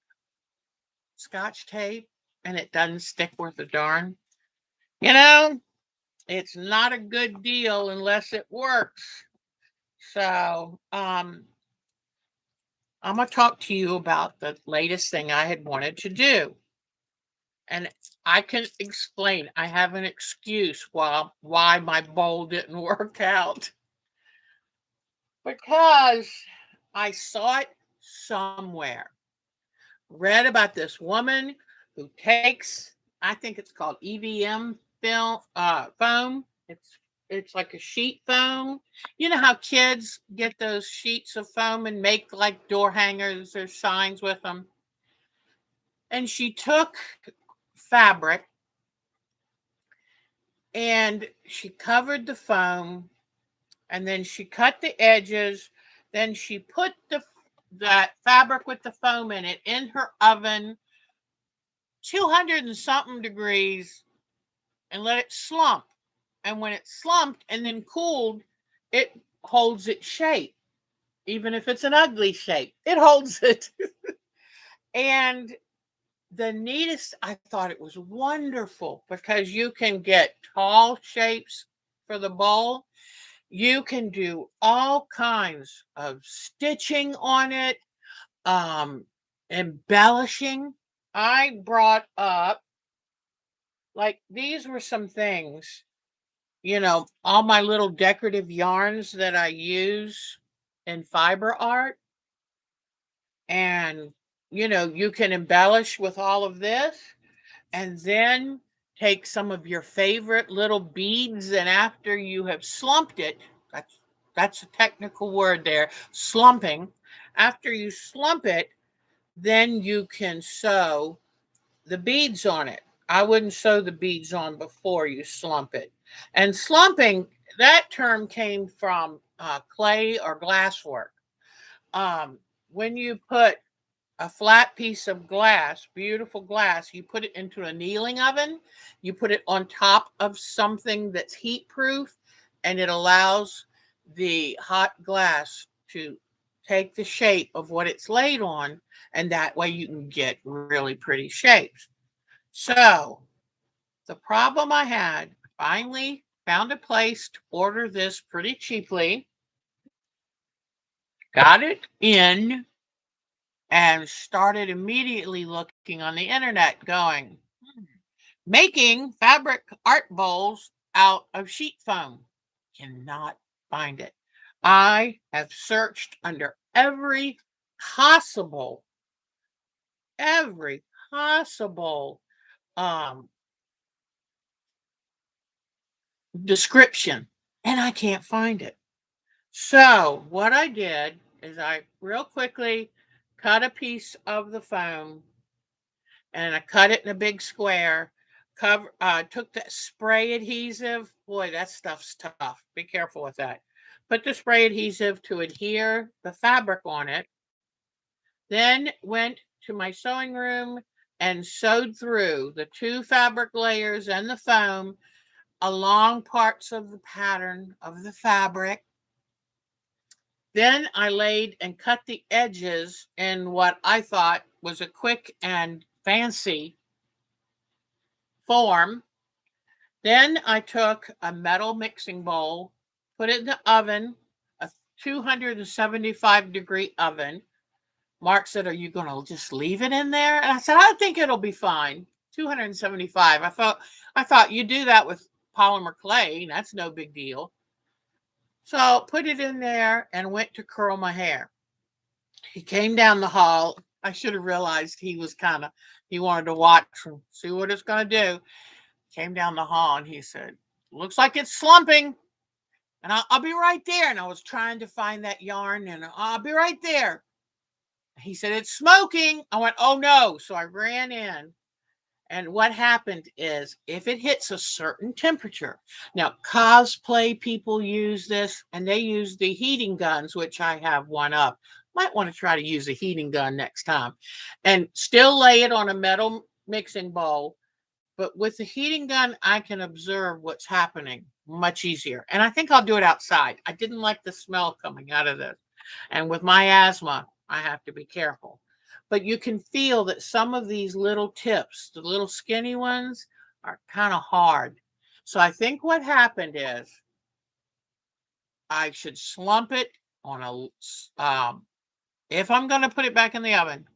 Scotch tape and it doesn't stick worth a darn. You know, it's not a good deal unless it works. So, I'm going to talk to you about the latest thing I had wanted to do. And I can explain. I have an excuse why my bowl didn't work out. Because I saw it somewhere. Read about this woman who takes, I think it's called EVM foam. It's like a sheet foam. You know how kids get those sheets of foam and make like door hangers or signs with them. And she took fabric and she covered the foam, and then she cut the edges. Then she put that fabric with the foam in it in her oven 200 and something degrees and let it slump. And when it's slumped and then cooled, it holds its shape. Even if it's an ugly shape, it holds it. And the neatest, I thought it was wonderful because you can get tall shapes for the bowl. You can do all kinds of stitching on it, um, embellishing. I brought up, like, these were some things, all my little decorative yarns that I use in fiber art. And, you can embellish with all of this and then take some of your favorite little beads. And after you have slumped it, that's a technical word there, slumping. After you slump it, then you can sew the beads on it. I wouldn't sew the beads on before you slump it. And slumping, that term came from clay or glasswork. When you put a flat piece of glass, beautiful glass, you put it into a annealing oven, you put it on top of something that's heat proof, and it allows the hot glass to take the shape of what it's laid on, and that way you can get really pretty shapes. So, the problem I had, finally found a place to order this pretty cheaply, got it in, and started immediately looking on the internet, going, making fabric art bowls out of sheet foam. Cannot find it. I have searched under possible, every possible um, description, and I can't find it. So what I did is I real quickly cut a piece of the foam and I cut it in a big square. Took the spray adhesive. Boy, that stuff's tough. Be careful with that. Put the spray adhesive to adhere the fabric on it. Then went to my sewing room and sewed through the two fabric layers and the foam along parts of the pattern of the fabric. Then I laid and cut the edges in what I thought was a quick and fancy form. Then I took a metal mixing bowl, put it in the oven, a 275-degree oven. Mark said, "Are you going to just leave it in there?" And I said, "I think it'll be fine." 275. I thought you do that with polymer clay. That's no big deal. So put it in there and went to curl my hair. He came down the hall. I should have realized he wanted to watch and see what it's going to do. Came down the hall and he said, "Looks like it's slumping." And I'll be right there. And I was trying to find that yarn and I'll be right there. He said, "It's smoking." I went, "Oh no." So I ran in. And what happened is if it hits a certain temperature, now cosplay people use this and they use the heating guns, which I have one up. Might want to try to use a heating gun next time and still lay it on a metal mixing bowl. But with the heating gun, I can observe what's happening much easier. And I think I'll do it outside. I didn't like the smell coming out of this. And with my asthma, I have to be careful. But you can feel that some of these little tips, the little skinny ones, are kind of hard. So I think what happened is I should slump it on if I'm going to put it back in the oven,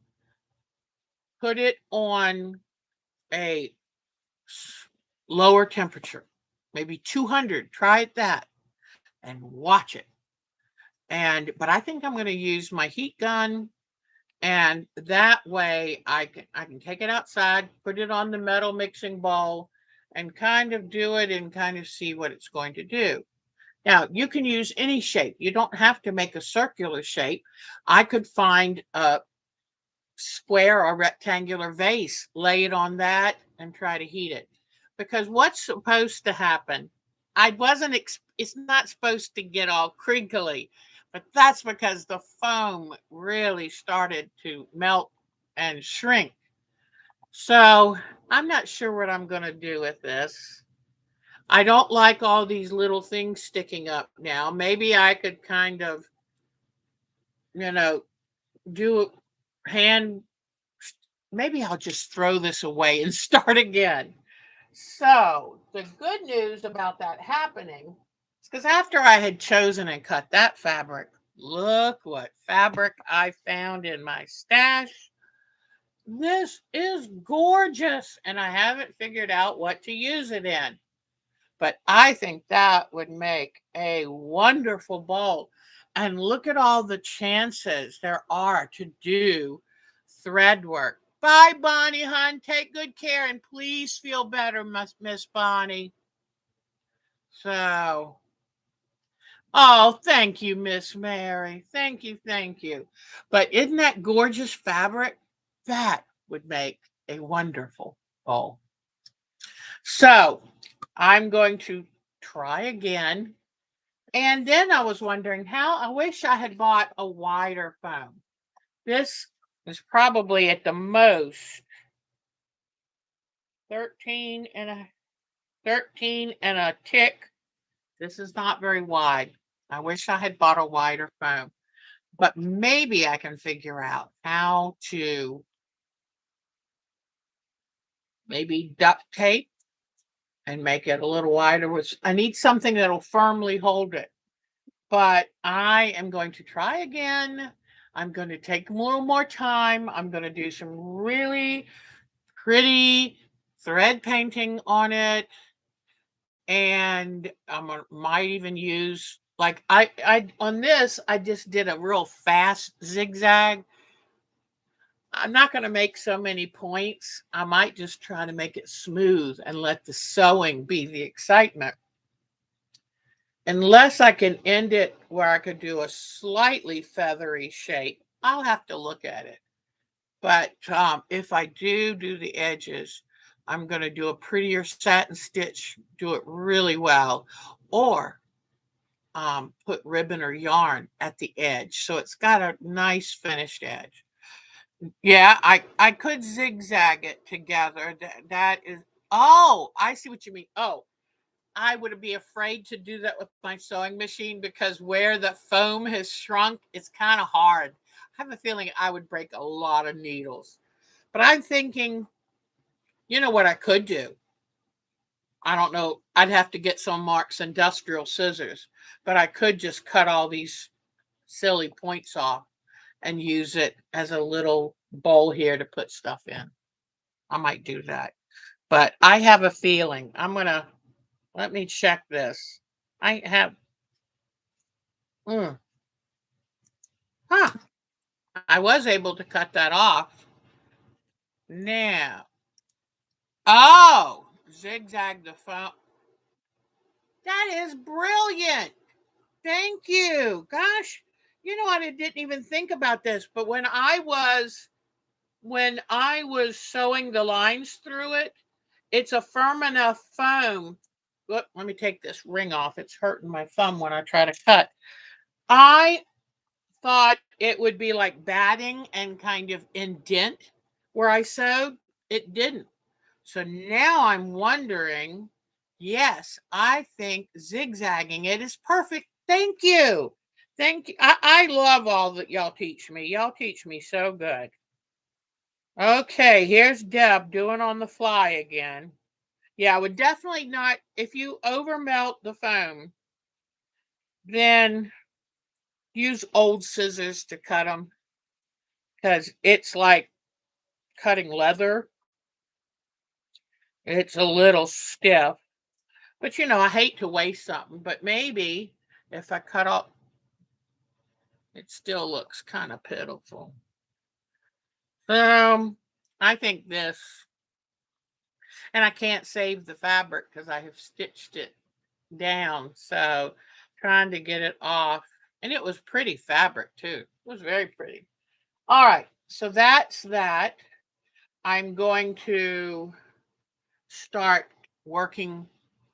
put it on a lower temperature, maybe 200. Try it that and watch it. But I think I'm going to use my heat gun, and that way I can take it outside, put it on the metal mixing bowl, and kind of do it and kind of see what it's going to do. Now, you can use any shape. You don't have to make a circular shape. I could find a square or rectangular vase, lay it on that, and try to heat it. Because what's supposed to happen, it's not supposed to get all crinkly, but that's because the foam really started to melt and shrink. So I'm not sure what I'm going to do with this. I don't like all these little things sticking up now. Maybe I could kind of, you know, do hand, maybe I'll just throw this away and start again. So the good news about that happening is because after I had chosen and cut that fabric, look what fabric I found in my stash. This is gorgeous, and I haven't figured out what to use it in. But I think that would make a wonderful bowl. And look at all the chances there are to do thread work. Bye, Bonnie, hon. Take good care and please feel better, Miss Bonnie. So, oh, thank you, Miss Mary. Thank you, thank you. But isn't that gorgeous fabric? That would make a wonderful bowl. So, I'm going to try again. And then I was wondering how I wish I had bought a wider foam. This is probably at the most 13 and a 13 and a tick. This is not very wide. I wish I had bought a wider foam, but maybe I can figure out how to maybe duct tape and make it a little wider. Which I need something that'll firmly hold it. But I am going to try again. I'm going to take a little more time. I'm going to do some really pretty thread painting on it. And might even use like I on this, I just did a real fast zigzag. I'm not going to make so many points. I might just try to make it smooth and let the sewing be the excitement. Unless I can end it where I could do a slightly feathery shape, I'll have to look at it. But if I do the edges, I'm going to do a prettier satin stitch, do it really well, or put ribbon or yarn at the edge. So it's got a nice finished edge. Yeah, I could zigzag it together. That is, oh, I see what you mean. Oh, I would be afraid to do that with my sewing machine because where the foam has shrunk, it's kind of hard. I have a feeling I would break a lot of needles. But I'm thinking, you know what I could do? I don't know. I'd have to get some Mark's industrial scissors, but I could just cut all these silly points off and use it as a little bowl here to put stuff in. I might do that. But I have a feeling I'm going to let me check this. I have, mm, huh, I was able to cut that off. Now, oh, zigzag the phone. That is brilliant. Thank you. Gosh, you know what? I didn't even think about this, but when I was sewing the lines through it, it's a firm enough foam. Look, let me take this ring off. It's hurting my thumb when I try to cut. I thought it would be like batting and kind of indent where I sewed. It didn't. So now I'm wondering, yes, I think zigzagging it is perfect. Thank you. Thank you. I love all that y'all teach me. Y'all teach me so good. Okay, here's Deb doing on the fly again. Yeah, I would definitely not, if you over melt the foam, then use old scissors to cut them because it's like cutting leather. It's a little stiff. But I hate to waste something, but maybe if I cut off, it still looks kind of pitiful. I think this, and I can't save the fabric because I have stitched it down. So trying to get it off, and it was pretty fabric too. It was very pretty. All right, so that's that. I'm going to start working.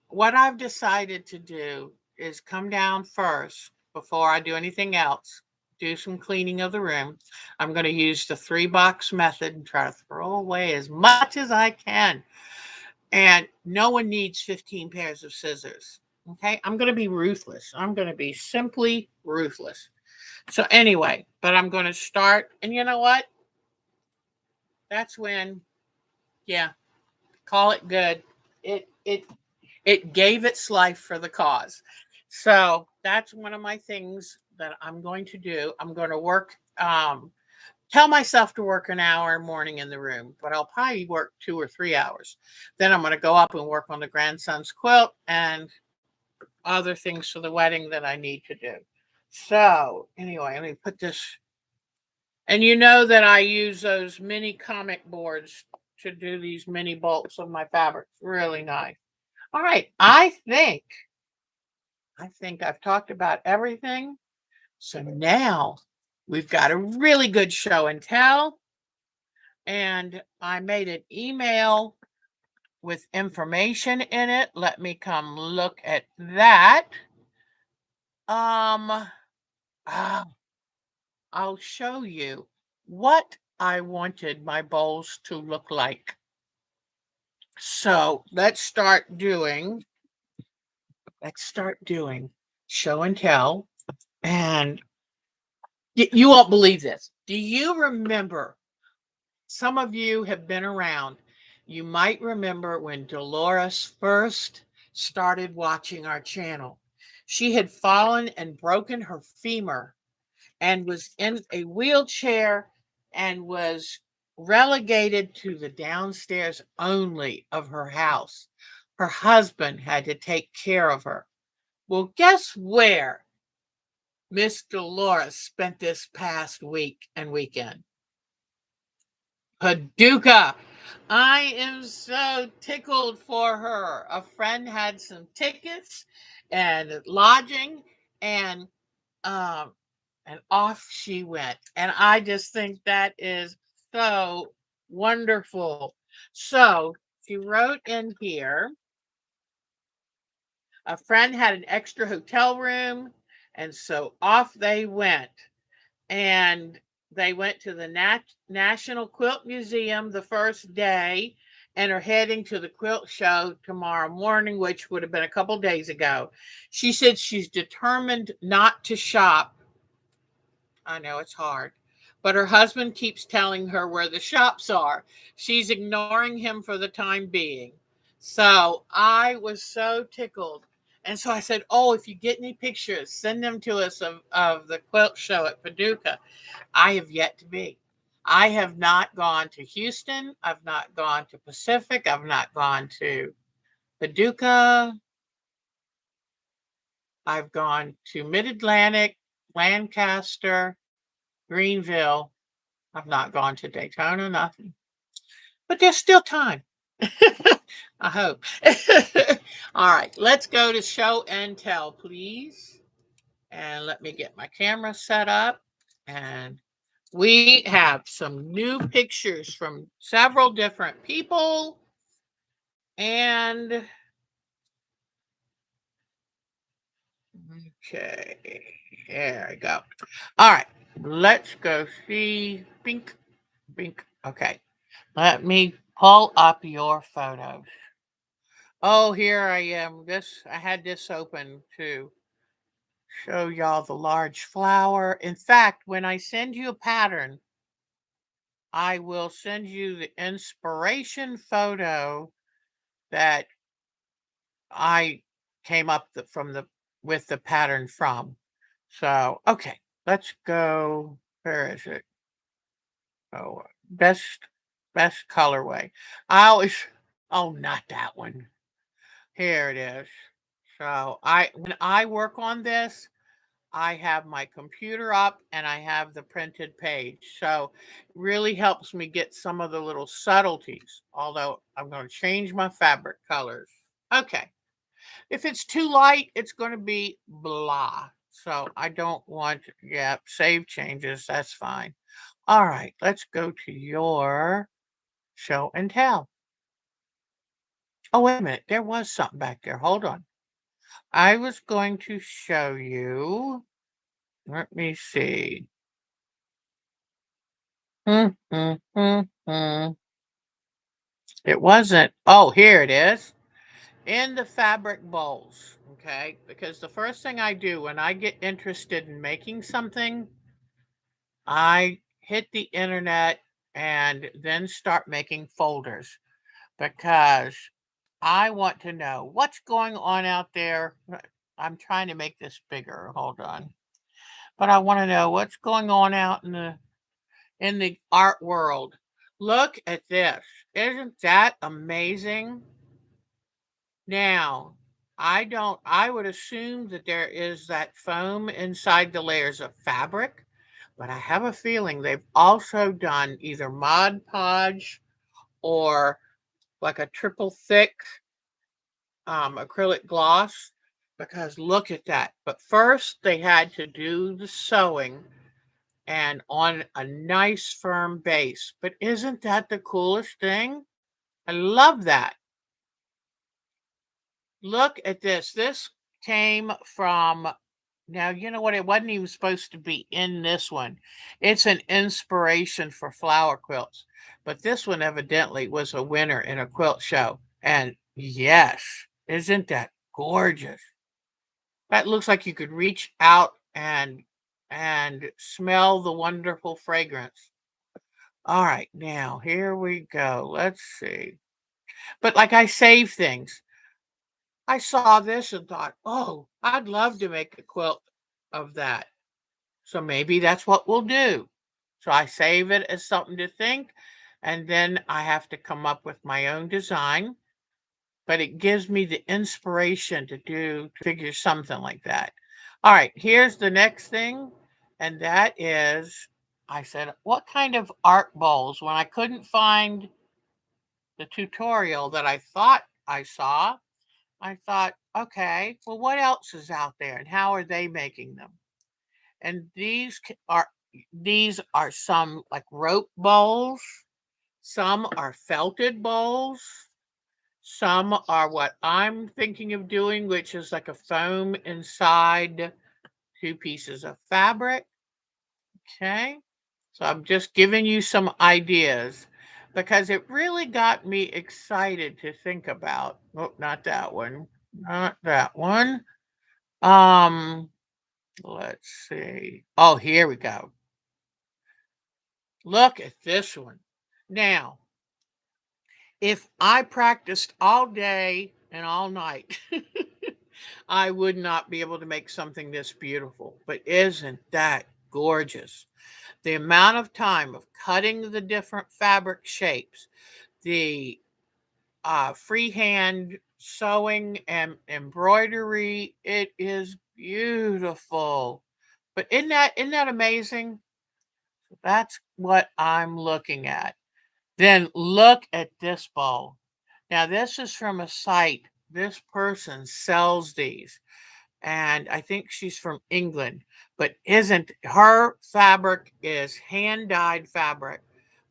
What I've decided to do is come down first before I do anything else do some cleaning of the room. I'm going to use the 3 box method and try to throw away as much as I can. And no one needs 15 pairs of scissors. Okay. I'm going to be ruthless. I'm going to be simply ruthless. So, anyway, but I'm going to start. And you know what? That's when, yeah, call it good. It gave its life for the cause. So that's one of my things that I'm going to do. I'm going to work, tell myself to work an hour morning in the room, but I'll probably work 2 or 3 hours. Then I'm going to go up and work on the grandson's quilt and other things for the wedding that I need to do. So anyway, let me put this. And you know that I use those mini comic boards to do these mini bolts of my fabric. Really nice. All right, I think I've talked about everything. So now we've got a really good show and tell. And I made an email with information in it. Let me come look at that. Um, ah, I'll show you what I wanted my bowls to look like. So let's start doing show and tell. And you won't believe this. Do you remember? Some of you have been around. You might remember when Dolores first started watching our channel. She had fallen and broken her femur and was in a wheelchair and was relegated to the downstairs only of her house. Her husband had to take care of her. Well, guess where Miss Dolores spent this past week and weekend? Paducah. I am so tickled for her. A friend had some tickets and lodging, and um, and off she went. And I just think that is so wonderful. So she wrote in here, a friend had an extra hotel room, and so off they went. And they went to the National Quilt Museum the first day and are heading to the quilt show tomorrow morning, which would have been a couple days ago. She said she's determined not to shop. I know it's hard, but her husband keeps telling her where the shops are. She's ignoring him for the time being. So I was so tickled. And so I said, oh, if you get any pictures, send them to us of the quilt show at Paducah. I have yet to be. I have not gone to Houston. I've not gone to Pacific. I've not gone to Paducah. I've gone to Mid Atlantic, Lancaster, Greenville. I've not gone to Daytona, nothing. But there's still time. I hope. All right, let's go to show and tell, please. And let me get my camera set up. And we have some new pictures from several different people. And okay, there we go. All right, let's go see. Bink, bink. Okay, let me pull up your photos. Oh, here I am. I had this open to show y'all the large flower. In fact, when I send you a pattern, I will send you the inspiration photo that I came up from the with the pattern from. So, okay, let's go. Where is it? Oh, best colorway. I always oh, not that one. Here it is. So, I when I work on this, I have my computer up and I have the printed page. So, really helps me get some of the little subtleties. Although I'm going to change my fabric colors. Okay. If it's too light, it's going to be blah. So I don't want, yeah, save changes. That's fine. All right, let's go to your show and tell. Oh, wait a minute. There was something back there. Hold on. I was going to show you. Let me see. Mm. It wasn't. Oh, here it is. In the fabric bowls. Okay. Because the first thing I do when I get interested in making something, I hit the internet and then start making folders because I want to know what's going on out there. I'm trying to make this bigger. Hold on. But I want to know what's going on out in the art world. Look at this. Isn't that amazing? Now, I would assume that there is that foam inside the layers of fabric, but I have a feeling they've also done either Mod Podge or like a triple thick acrylic gloss because look at that. But first, they had to do the sewing and on a nice firm base. But isn't that the coolest thing? I love that. Look at this. This came from, now, you know what? It wasn't even supposed to be in this one. It's an inspiration for flower quilts. But this one evidently was a winner in a quilt show. And yes, isn't that gorgeous? That looks like you could reach out and smell the wonderful fragrance. All right, now here we go. Let's see. But like I save things. I saw this and thought, oh, I'd love to make a quilt of that. So maybe that's what we'll do. So I save it as something to think, and then I have to come up with my own design. But it gives me the inspiration to figure something like that. All right, here's the next thing, and that is I said, what kind of art bowls? When I couldn't find the tutorial that I thought I saw, I thought, okay, well, what else is out there and how are they making them? And these are some like rope bowls, some are felted bowls, some are what I'm thinking of doing, which is like a foam inside two pieces of fabric. Okay. So I'm just giving you some ideas because it really got me excited to think about. Oh, not that one. Not that one. Um, let's see. Oh, here we go. Look at this one. Now, if I practiced all day and all night, I would not be able to make something this beautiful. But isn't that gorgeous? The amount of time of cutting the different fabric shapes, the freehand sewing and embroidery, it is beautiful. But isn't that amazing? That's what I'm looking at. Then look at this bowl. Now this is from a site. This person sells these, and I think she's from England, but isn't her fabric is hand dyed fabric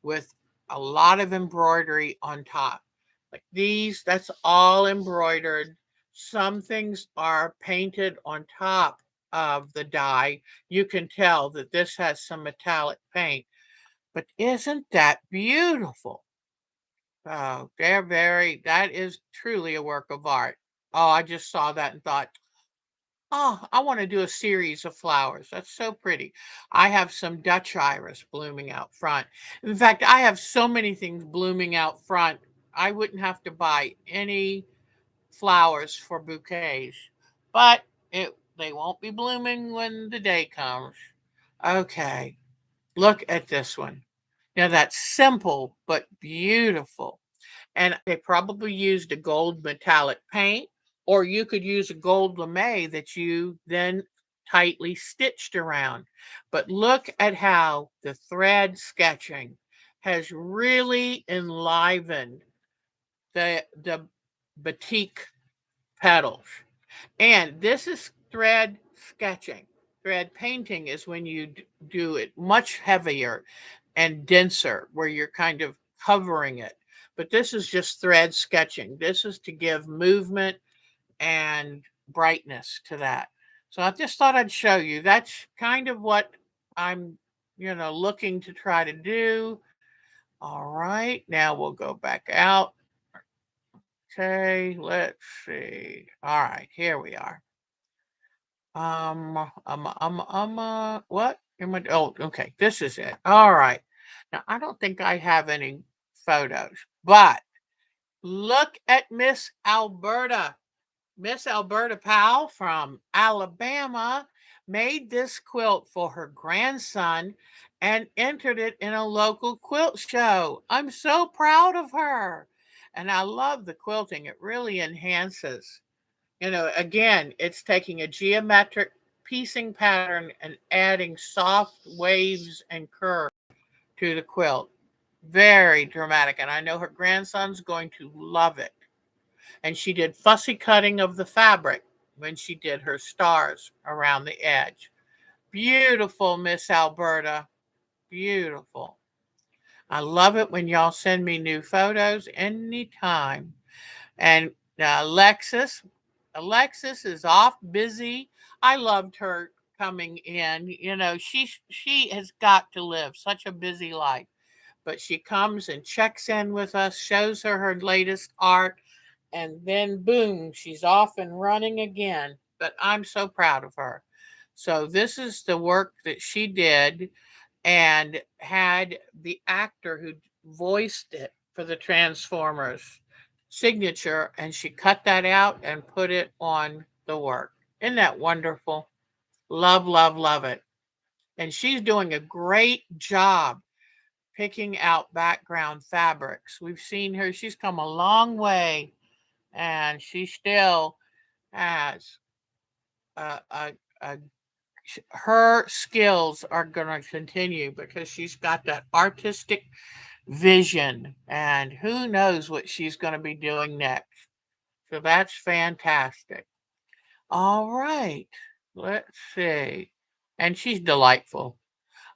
with a lot of embroidery on top. Like these, that's all embroidered. Some things are painted on top of the dye. You can tell that this has some metallic paint, but isn't that beautiful? Oh, that is truly a work of art. Oh, I just saw that and thought, oh, I want to do a series of flowers. That's so pretty. I have some Dutch iris blooming out front. In fact, I have so many things blooming out front. I wouldn't have to buy any flowers for bouquets, but they won't be blooming when the day comes. Okay, look at this one. Now that's simple but beautiful. And they probably used a gold metallic paint, or you could use a gold lame that you then tightly stitched around. But look at how the thread sketching has really enlivened the batik petals. And this is thread sketching. Thread painting is when you do it much heavier and denser, where you're kind of covering it. But this is just thread sketching. This is to give movement and brightness to that. So I just thought I'd show you. That's kind of what I'm looking to try to do. All right, now we'll go back out. Okay, let's see. All right, here we are. What? Oh, okay, this is it. All right. Now, I don't think I have any photos, but look at Miss Alberta. Miss Alberta Powell from Alabama made this quilt for her grandson and entered it in a local quilt show. I'm so proud of her. And I love the quilting. It really enhances. Again, it's taking a geometric piecing pattern and adding soft waves and curves to the quilt. Very dramatic. And I know her grandson's going to love it. And she did fussy cutting of the fabric when she did her stars around the edge. Beautiful, Miss Alberta. Beautiful. I love it when y'all send me new photos anytime. And Alexis, Alexis is off busy. I loved her coming in. She has got to live such a busy life, but she comes and checks in with us, shows her latest art, and then boom, she's off and running again. But I'm so proud of her. So this is the work that she did and had the actor who voiced it for the Transformers signature, and she cut that out and put it on the work. Isn't that wonderful? Love, love, love it. And she's doing a great job picking out background fabrics. We've seen her, she's come a long way, and she still has a her skills are going to continue because she's got that artistic vision, and who knows what she's going to be doing next. So that's fantastic. All right, let's see. And she's delightful.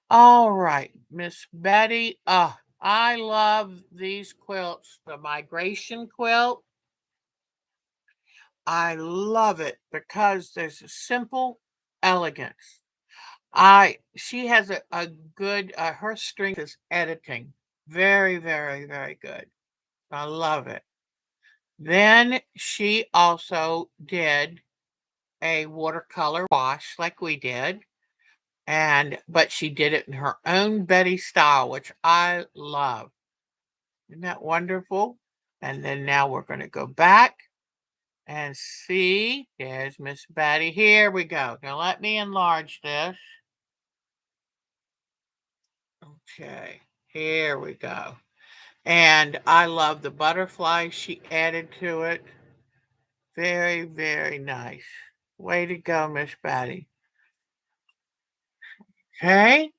All right, Miss Betty. I love these quilts. The migration quilt. I love it because there's a simple elegance. I She has a good her strength is editing. Very, very, very good. I love it. Then she also did a watercolor wash like we did, and but she did it in her own Betty style, which I love. Isn't that wonderful? And then now we're going to go back and see. There's Miss Betty. Here we go. Now let me enlarge this. Okay, here we go. And I love the butterfly she added to it. Very, very nice. Way to go, Miss Patty. Okay,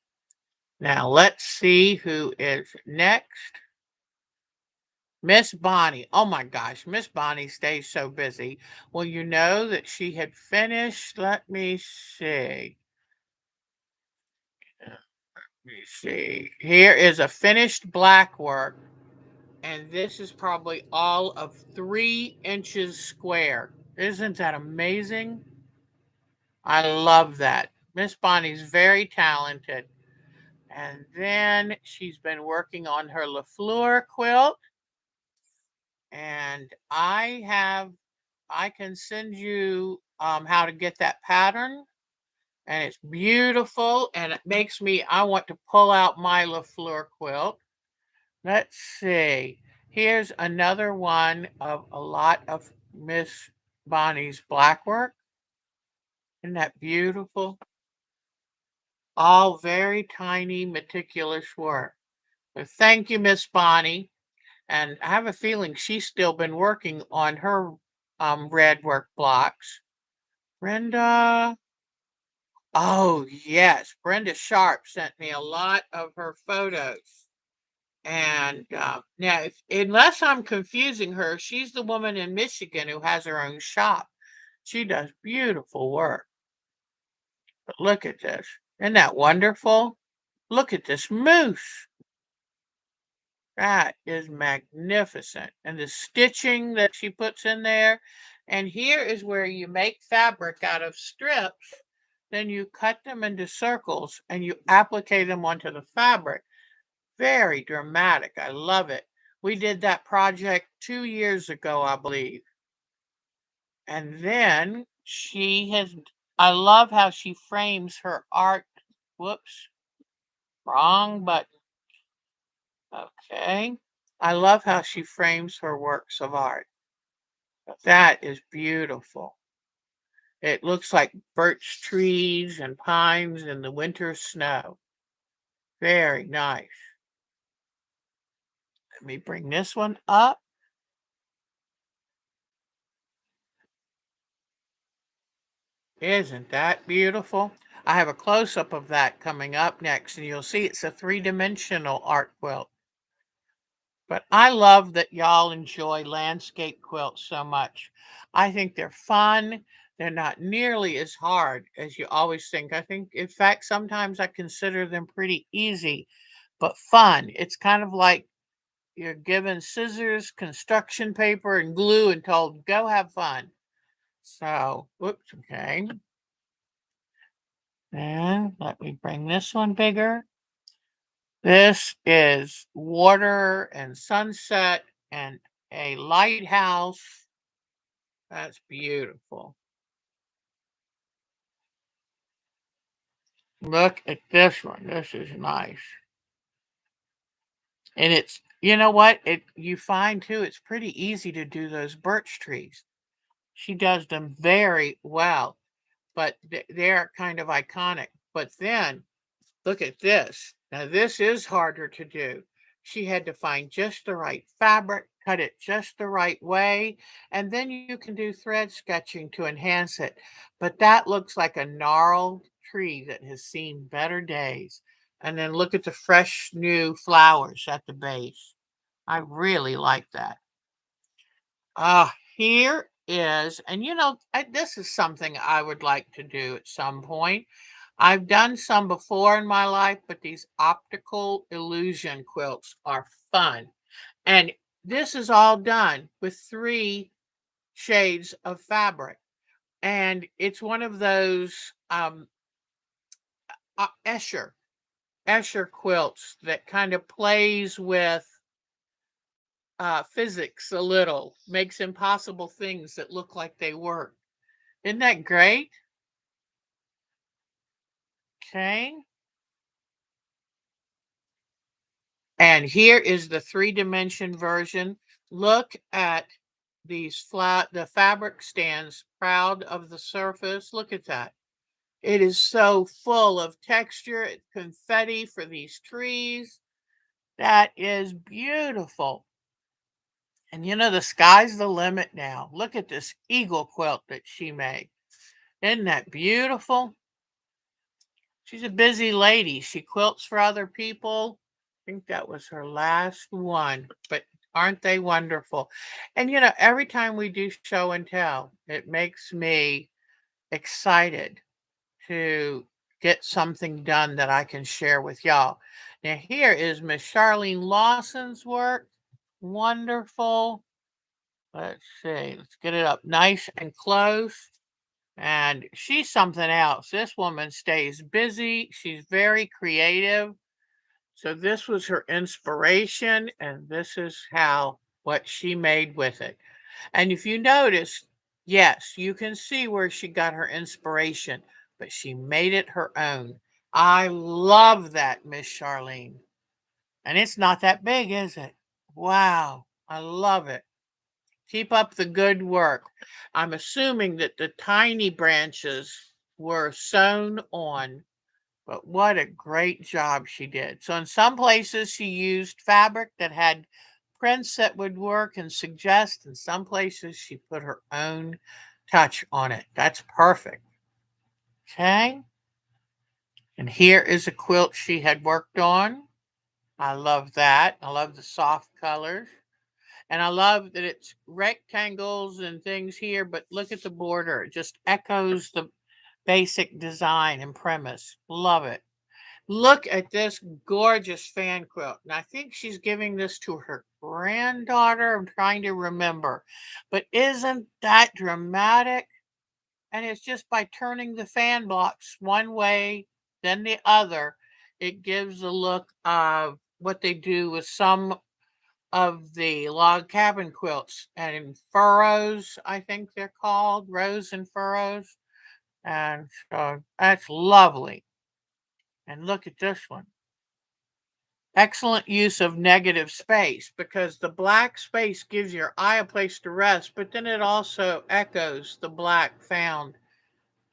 now let's see who is next. Miss Bonnie. Oh my gosh, Miss Bonnie stays so busy. Well, you know that she had finished. Let me see. Let me see. Here is a finished black work, and this is probably all of 3 inches square. Isn't that amazing? I love that. Miss Bonnie's very talented. And then she's been working on her LaFleur quilt. And I can send you how to get that pattern. And it's beautiful. And it makes me, I want to pull out my LaFleur quilt. Let's see. Here's another one of a lot of Miss Bonnie's black work. Isn't that beautiful? All very tiny, meticulous work. So thank you, Miss Bonnie. And I have a feeling she's still been working on her red work blocks. Brenda. Oh, yes. Brenda Sharp sent me a lot of her photos. And now, unless I'm confusing her, she's the woman in Michigan who has her own shop. She does beautiful work. But look at this. Isn't that wonderful? Look at this moose. That is magnificent. And the stitching that she puts in there. And here is where you make fabric out of strips then you cut them into circles and you applicate them onto the fabric. Very dramatic. I love it. We did that project 2 years ago, I believe. And then I love how she frames her art. Whoops, wrong button. Okay. I love how she frames her works of art. That is beautiful. It looks like birch trees and pines in the winter snow. Very nice. Let me bring this one up. Isn't that beautiful? I have a close-up of that coming up next, and you'll see it's a three-dimensional art quilt. But I love that y'all enjoy landscape quilts so much. I think they're fun. They're not nearly as hard as you always think. I think, in fact, sometimes I consider them pretty easy, but fun. It's kind of like you're given scissors, construction paper, and glue and told, go have fun. So, whoops, okay. And let me bring this one bigger. This is water and sunset and a lighthouse. That's beautiful. Look at this one. This is nice. And it's, you know what? You find too, it's pretty easy to do those birch trees. She does them very well, but they're kind of iconic. But then look at this. Now, this is harder to do. She had to find just the right fabric, cut it just the right way, and then you can do thread sketching to enhance it. But that looks like a gnarled tree that has seen better days. And then look at the fresh new flowers at the base. I really like that. Here is, and this is something I would like to do at some point. I've done some before in my life, but these optical illusion quilts are fun. And this is all done with 3 shades of fabric. And it's one of those Escher quilts that kind of plays with physics a little, makes impossible things that look like they work. Isn't that great? Okay. And here is the 3-dimension version. Look at the fabric stands proud of the surface. Look at that. It is so full of texture, confetti for these trees. That is beautiful. And the sky's the limit now. Look at this eagle quilt that she made. Isn't that beautiful? She's a busy lady. She quilts for other people. I think that was her last one, but aren't they wonderful? And every time we do show and tell, it makes me excited to get something done that I can share with y'all. Now, here is Miss Charlene Lawson's work. Wonderful. Let's see. Let's get it up nice and close. And she's something else. This woman stays busy. She's very creative. So this was her inspiration, and this is what she made with it. And if you notice, yes, you can see where she got her inspiration, but she made it her own. I love that, Miss Charlene. And it's not that big, is it? Wow, I love it. Keep up the good work. I'm assuming that the tiny branches were sewn on, but what a great job she did. So in some places she used fabric that had prints that would work and suggest. In some places she put her own touch on it. That's perfect. Okay. And here is a quilt she had worked on. I love that. I love the soft colors. And I love that it's rectangles and things here, but look at the border. It just echoes the basic design and premise. Love it. Look at this gorgeous fan quilt. And I think she's giving this to her granddaughter. I'm trying to remember. But isn't that dramatic? And it's just by turning the fan blocks one way, then the other, it gives a look of what they do with some of the log cabin quilts and furrows, I think they're called, rows and furrows. And so that's lovely. And look at this one. Excellent use of negative space because the black space gives your eye a place to rest, but then it also echoes the black found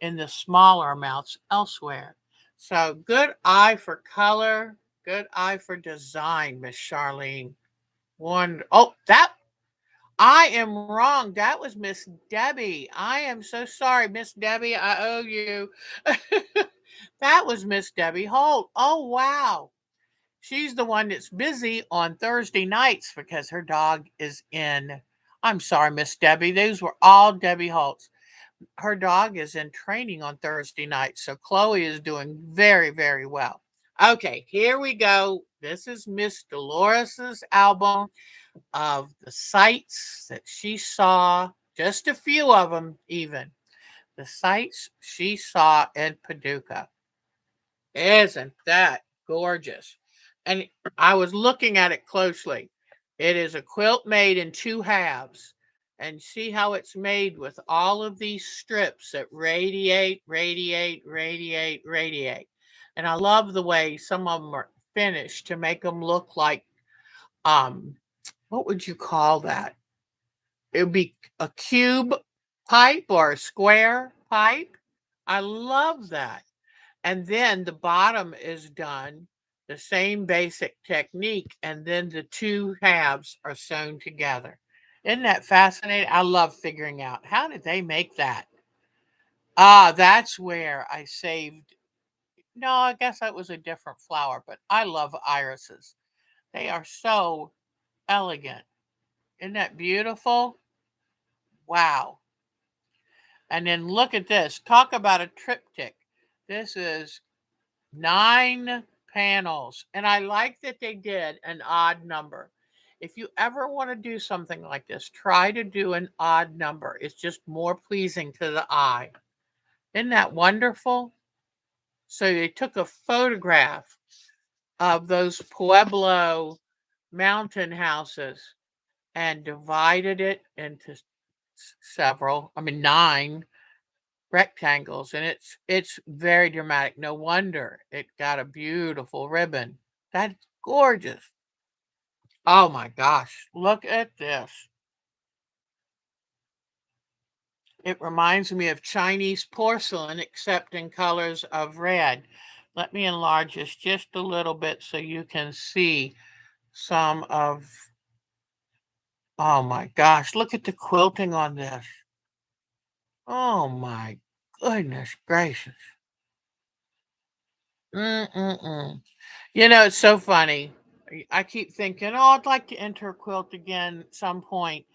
in the smaller amounts elsewhere. So good eye for color, good eye for design, Miss Charlene. One, oh, that I am wrong. That was Miss Debbie. I am so sorry, Miss Debbie. I owe you. That was Miss Debbie Holt. Oh, wow. She's the one that's busy on Thursday nights because her dog is in. I'm sorry, Miss Debbie. Those were all Debbie Holt's. Her dog is in training on Thursday nights. So Chloe is doing very, very well. Okay, here we go. This is Miss Dolores's album of the sights that she saw, just a few of them even. The sights she saw in Paducah. Isn't that gorgeous? And I was looking at it closely. It is a quilt made in two halves. And see how it's made with all of these strips that radiate, radiate, radiate, radiate. And I love the way some of them are finished to make them look like, um, what would you call that? It would be a cube pipe or a square pipe. I love that. And then the bottom is done the same basic technique, and then the two halves are sewn together. Isn't that fascinating? I love figuring out how did they make that. Ah, that's where I saved. No, I guess that was a different flower, but I love irises. They are so elegant. Isn't that beautiful? Wow. And then look at this. Talk about a triptych. This is 9 panels. And I like that they did an odd number. If you ever want to do something like this, try to do an odd number. It's just more pleasing to the eye. Isn't that wonderful? So they took a photograph of those Pueblo mountain houses and divided it into several, 9 rectangles, and it's very dramatic. No wonder it got a beautiful ribbon. That's gorgeous. Oh my gosh, look at this. It reminds me of Chinese porcelain except in colors of red. Let me enlarge this just a little bit so you can see some of. Oh my gosh, look at the quilting on this. Oh my goodness gracious. Mm-mm-mm. It's so funny. I keep thinking, oh, I'd like to enter a quilt again at some point.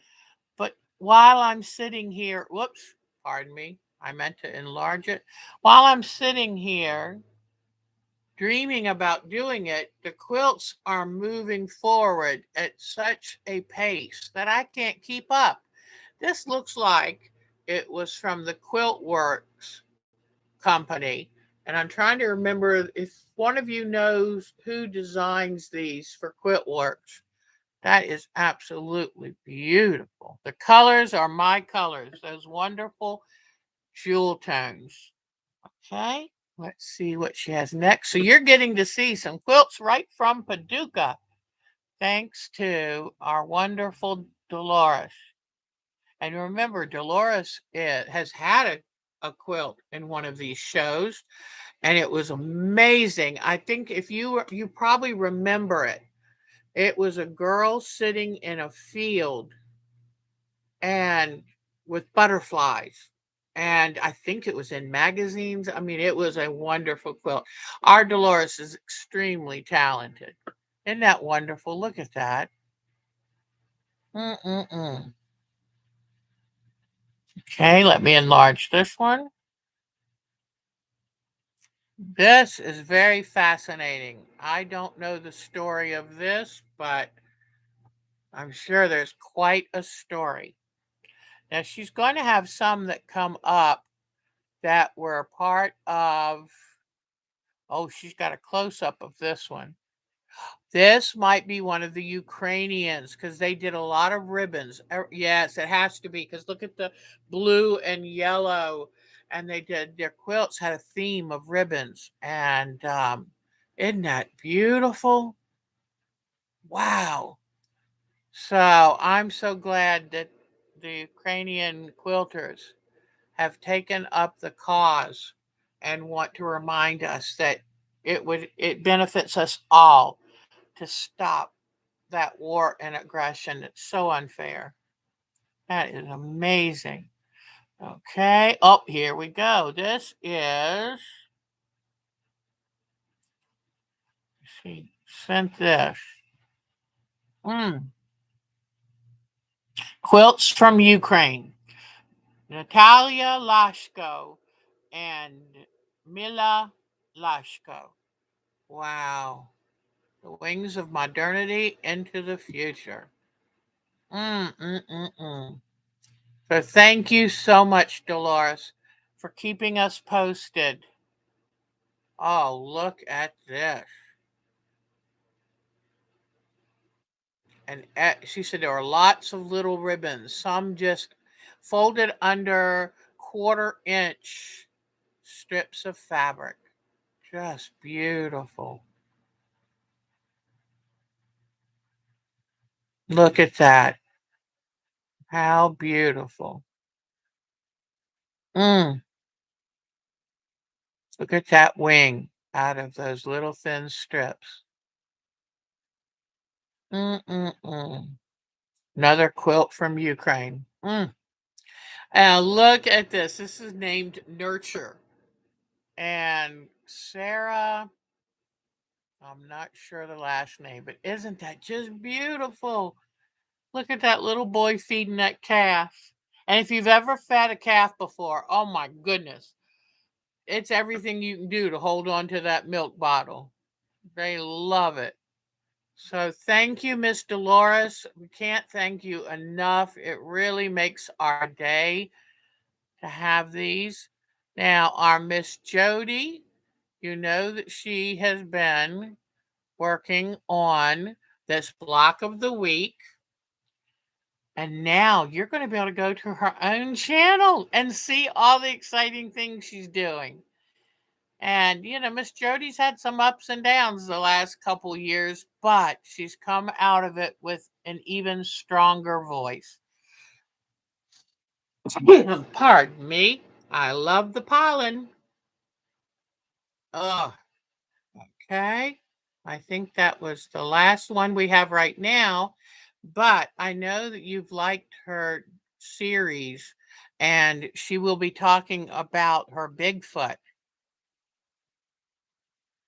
But while I'm sitting here, whoops, pardon me, I meant to enlarge it. While I'm sitting here dreaming about doing it, the quilts are moving forward at such a pace that I can't keep up. This looks like it was from the Quilt Works company. And I'm trying to remember if one of you knows who designs these for Quilt Works. That is absolutely beautiful. The colors are my colors, those wonderful jewel tones. Okay, let's see what she has next. So you're getting to see some quilts right from Paducah, thanks to our wonderful Dolores. And remember, Dolores has had a quilt in one of these shows, and it was amazing. I think if you probably remember it. It was a girl sitting in a field and with butterflies. And I think it was in magazines. It was a wonderful quilt. Our Dolores is extremely talented. Isn't that wonderful? Look at that. Mm-mm-mm. Okay, let me enlarge this one. This is very fascinating. I don't know the story of this, but I'm sure there's quite a story. Now, she's going to have some that come up that were a part of. Oh, she's got a close up of this one. This might be one of the Ukrainians because they did a lot of ribbons. Yes, it has to be because look at the blue and yellow, and they did their quilts had a theme of ribbons, and isn't that beautiful? Wow! So I'm so glad that the Ukrainian quilters have taken up the cause and want to remind us that it benefits us all to stop that war and aggression. It's so unfair. That is amazing. Okay. Oh, here we go. This is she sent this. Mm. Quilts from Ukraine. Natalia Lashko and Mila Lashko. Wow. The wings of modernity into the future. Mm, mm, mm, mm. So thank you so much, Dolores, for keeping us posted. Oh, look at this. And she said there were lots of little ribbons, some just folded under quarter-inch strips of fabric. Just beautiful. Look at that. How beautiful. Mm, look at that wing out of those little thin strips. Mm-mm-mm. Another quilt from Ukraine. Mm. And look at this. This is named Nurture. And Sarah, I'm not sure the last name, but isn't that just beautiful? Look at that little boy feeding that calf. And if you've ever fed a calf before, oh my goodness, it's everything you can do to hold on to that milk bottle. They love it. So thank you, Miss Dolores. We can't thank you enough. It really makes our day to have these. Now, our Miss Jody, you know that she has been working on this block of the week. And now you're going to be able to go to her own channel and see all the exciting things she's doing. And, Miss Jody's had some ups and downs the last couple years, but she's come out of it with an even stronger voice. Pardon me. I love the pollen. Oh, okay. I think that was the last one we have right now. But I know that you've liked her series, and she will be talking about her Bigfoot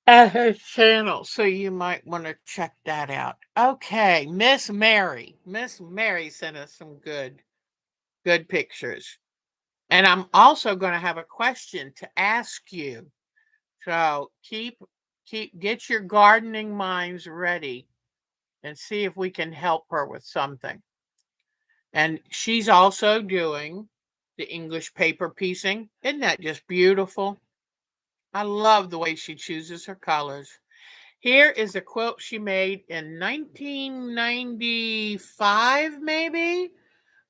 at her channel. So you might want to check that out. Okay, Miss Mary. Miss Mary sent us some good pictures. And I'm also going to have a question to ask you. So get your gardening minds ready and see if we can help her with something. And she's also doing the English paper piecing. Isn't that just beautiful? I love the way she chooses her colors. Here is a quilt she made in 1995, maybe.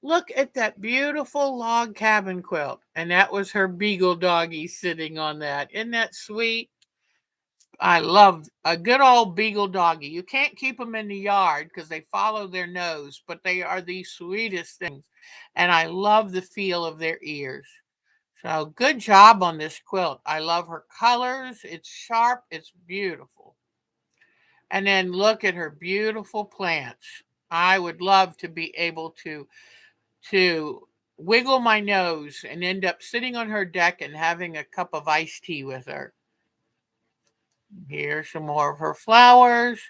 Look at that beautiful log cabin quilt. And that was her beagle doggy sitting on that. Isn't that sweet? I love a good old beagle doggy. You can't keep them in the yard because they follow their nose, but they are the sweetest things. And I love the feel of their ears. So good job on this quilt. I love her colors. It's sharp. It's beautiful. And then look at her beautiful plants. I would love to be able to wiggle my nose and end up sitting on her deck and having a cup of iced tea with her. Here's some more of her flowers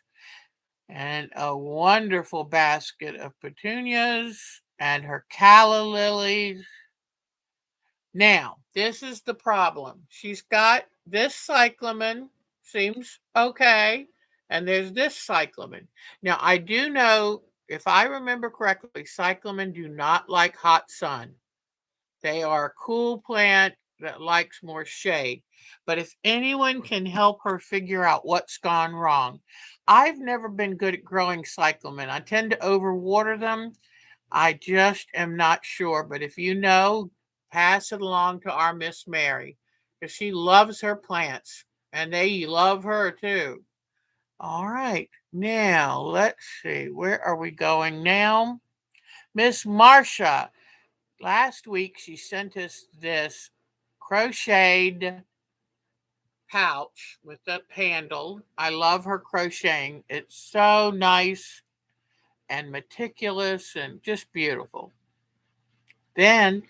and a wonderful basket of petunias and her calla lilies. Now, this is the problem. She's got this cyclamen, seems okay, and there's this cyclamen. Now, I do know, if I remember correctly, cyclamen do not like hot sun. They are a cool plant. that likes more shade. But if anyone can help her figure out what's gone wrong, I've never been good at growing cyclamen. I tend to overwater them. I just am not sure. But if you know, pass it along to our Miss Mary because she loves her plants and they love her too. All right. Now, let's see. Where are we going now? Miss Marcia. Last week, she sent us this crocheted pouch with a handle. I love her crocheting. It's so nice and meticulous and just beautiful. Then,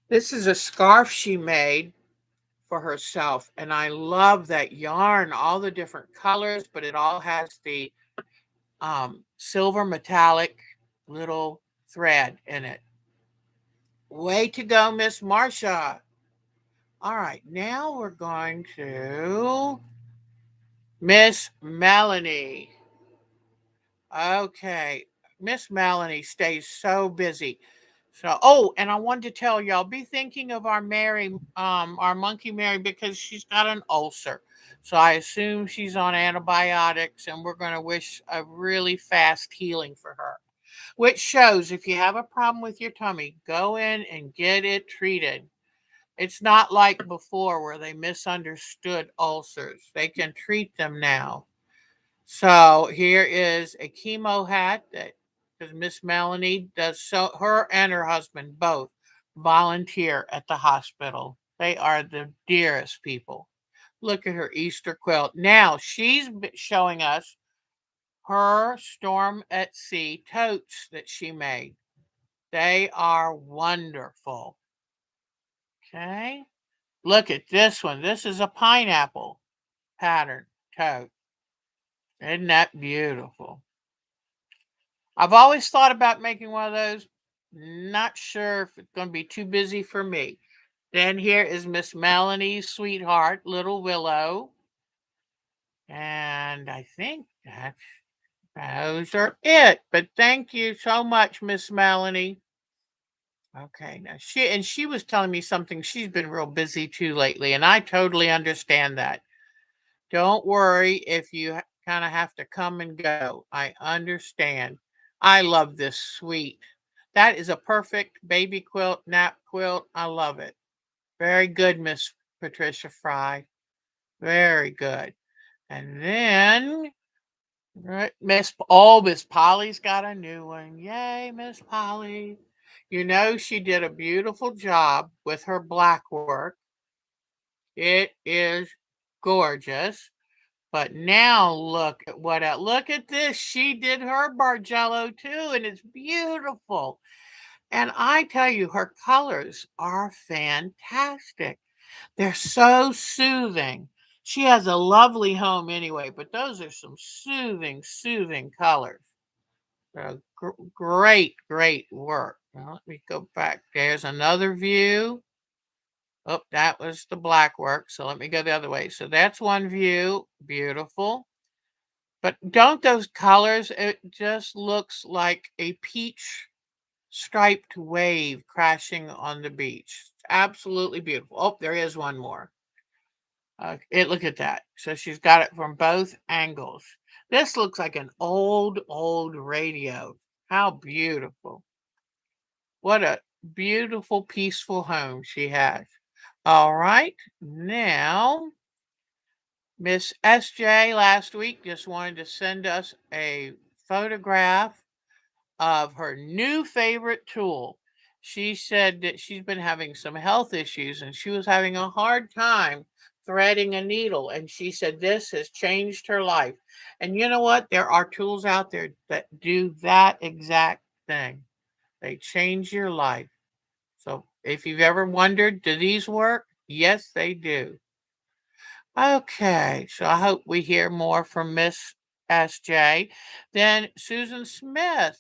this is a scarf she made for herself. And I love that yarn, all the different colors, but it all has the silver metallic little thread in it. Way to go, Miss Marcia. All right, now we're going to Miss Melanie. Okay, Miss Melanie stays so busy. So, oh, and I wanted to tell y'all, be thinking of our Mary, our monkey Mary, because she's got an ulcer. So I assume she's on antibiotics, and we're going to wish a really fast healing for her. Which shows if you have a problem with your tummy, go in and get it treated. It's not like before where they misunderstood ulcers. They can treat them now. So here is a chemo hat that because Miss Melanie does so her and her husband both volunteer at the hospital. They are the dearest people. Look at her Easter quilt. Now she's showing us her Storm at Sea totes that she made. They are wonderful. Okay. Look at this one. This is a pineapple pattern tote. Isn't that beautiful? I've always thought about making one of those. Not sure if it's going to be too busy for me. Then here is Miss Melanie's sweetheart, Little Willow. And I think those are it. But thank you so much, Miss Melanie. Okay, now she was telling me something. She's been real busy too lately, and I totally understand that. Don't worry if you kind of have to come and go. I understand. I love this suite. That is a perfect baby quilt, nap quilt. I love it. Very good, Miss Patricia Fry. Very good. And then right, Miss Polly's got a new one. Yay, Miss Polly. You know she did a beautiful job with her black work. It is gorgeous. But now look at this. She did her Bargello too, and it's beautiful. And I tell you, her colors are fantastic. They're so soothing. She has a lovely home anyway, but those are some soothing colors. Great, great work. Now let me go back. There's another view. Oh, that was the black work. So let me go the other way. So that's one view. Beautiful. But don't those colors, it just looks like a peach striped wave crashing on the beach. Absolutely beautiful. Oh, there is one more. Look at that. So she's got it from both angles. This looks like an old radio. How beautiful. What a beautiful, peaceful home she has. All right. Now, Miss SJ last week just wanted to send us a photograph of her new favorite tool. She said that she's been having some health issues and she was having a hard time threading a needle. And she said this has changed her life. And you know what? There are tools out there that do that exact thing, they change your life. So if you've ever wondered, do these work? Yes, they do. Okay, so I hope we hear more from Miss SJ. Then Susan Smith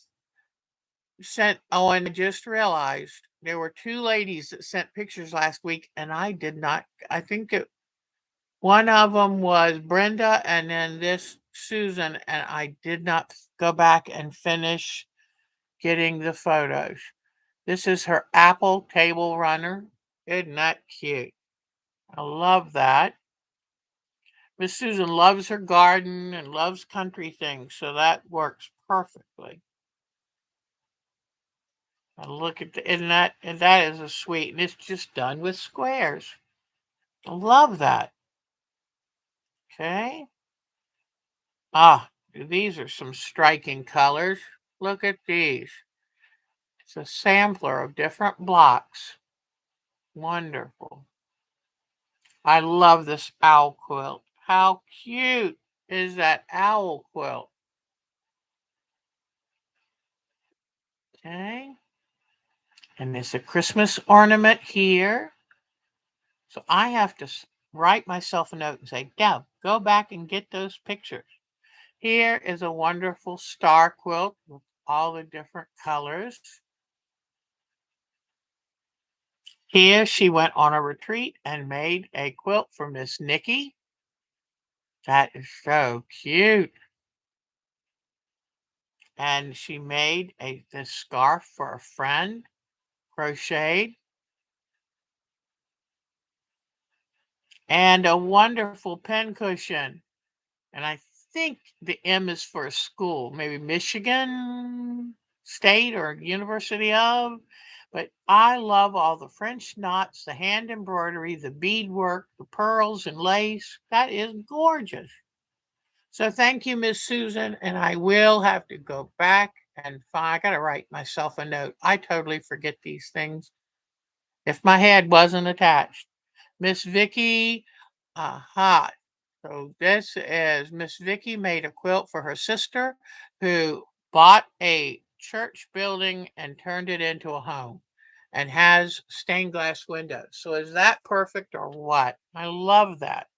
sent, oh, and I just realized there were two ladies that sent pictures last week, and I did not, I think it, one of them was Brenda, and then this Susan, and I did not go back and finish getting the photos. This is her apple table runner. Isn't that cute? I love that. Miss Susan loves her garden and loves country things, so that works perfectly. And look at and that is a sweet, and it's just done with squares. I love that. Okay. Ah, these are some striking colors. Look at these. It's a sampler of different blocks. Wonderful. I love this owl quilt. How cute is that owl quilt? Okay. And there's a Christmas ornament here. So I have to write myself a note and say, Deb, go back and get those pictures. Here is a wonderful star quilt with all the different colors. Here she went on a retreat and made a quilt for Miss Nikki. That is so cute. And she made this scarf for a friend, crocheted, and a wonderful pincushion. And I think the M is for a school, maybe Michigan State or University of. But I love all the French knots, the hand embroidery, the beadwork, the pearls and lace. That is gorgeous. So thank you, Miss Susan. And I will have to go back and find, I got to write myself a note. I totally forget these things if my head wasn't attached. Miss Vicky, aha. So this is Miss Vicky made a quilt for her sister who bought a church building and turned it into a home and has stained glass windows. So is that perfect or what? I love that.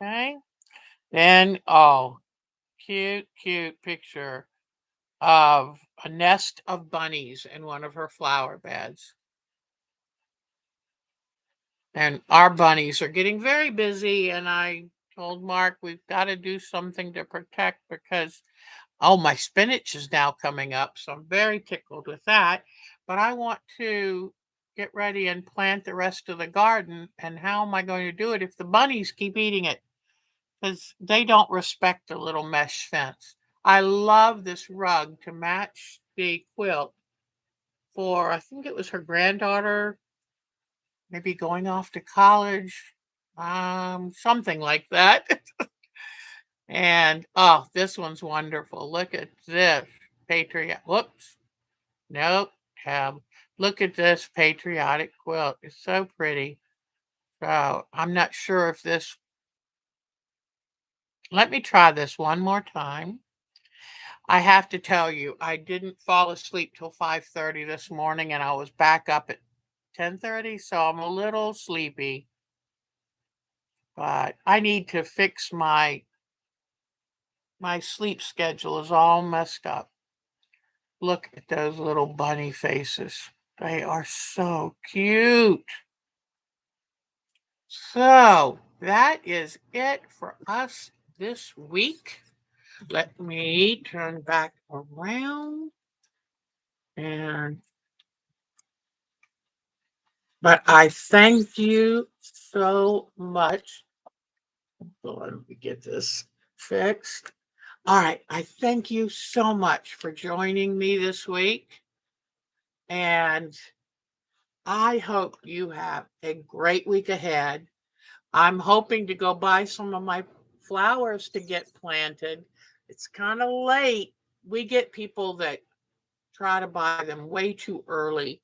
Okay. Then, oh, cute, cute picture of a nest of bunnies in one of her flower beds. And our bunnies are getting very busy. And I told Mark we've got to do something to protect because, oh, my spinach is now coming up. So I'm very tickled with that. But I want to get ready and plant the rest of the garden. And how am I going to do it if the bunnies keep eating it? Because they don't respect the little mesh fence. I love this rug to match the quilt for, I think it was her granddaughter, maybe going off to college, something like that. And oh, this one's wonderful. Look at this patriot. Whoops, nope. Look at this patriotic quilt. It's so pretty. So I'm not sure if this. Let me try this one more time. I have to tell you, I didn't fall asleep till 5:30 this morning, and I was back up at 10:30, so I'm a little sleepy. But I need to fix my sleep schedule is all messed up. Look at those little bunny faces. They are so cute. So that is it for us this week. Let me turn back around and but I thank you so much. So let me get this fixed. All right. I thank you so much for joining me this week. And I hope you have a great week ahead. I'm hoping to go buy some of my flowers to get planted. It's kind of late. We get people that try to buy them way too early.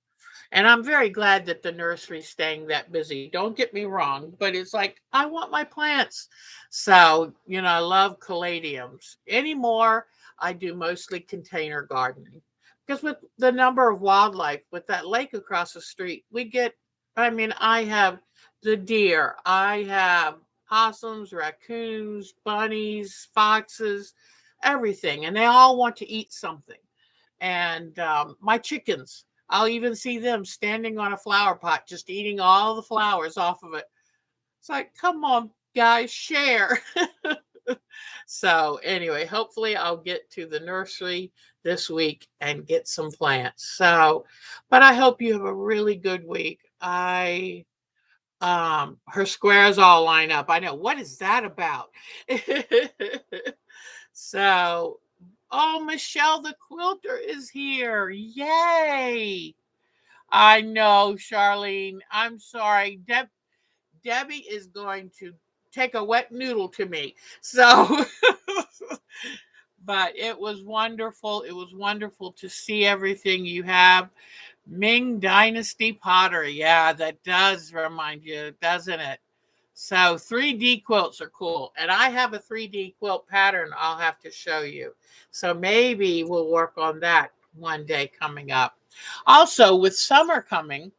And I'm very glad that the nursery's staying that busy. Don't get me wrong, but it's like, I want my plants. So, I love caladiums. Anymore, I do mostly container gardening. Because with the number of wildlife, with that lake across the street, I have the deer, I have possums, raccoons, bunnies, foxes, everything. And they all want to eat something. And my chickens, I'll even see them standing on a flower pot, just eating all the flowers off of it. It's like, come on, guys, share. So, anyway, hopefully, I'll get to the nursery this week and get some plants. So, but I hope you have a really good week. Her squares all line up. I know. What is that about? So, oh, Michelle the quilter is here. Yay. I know, Charlene. I'm sorry. Debbie is going to take a wet noodle to me. So, but it was wonderful. It was wonderful to see everything you have. Ming Dynasty pottery. Yeah, that does remind you, doesn't it? So 3D quilts are cool. And I have a 3D quilt pattern I'll have to show you. So maybe we'll work on that one day coming up. Also, with summer coming,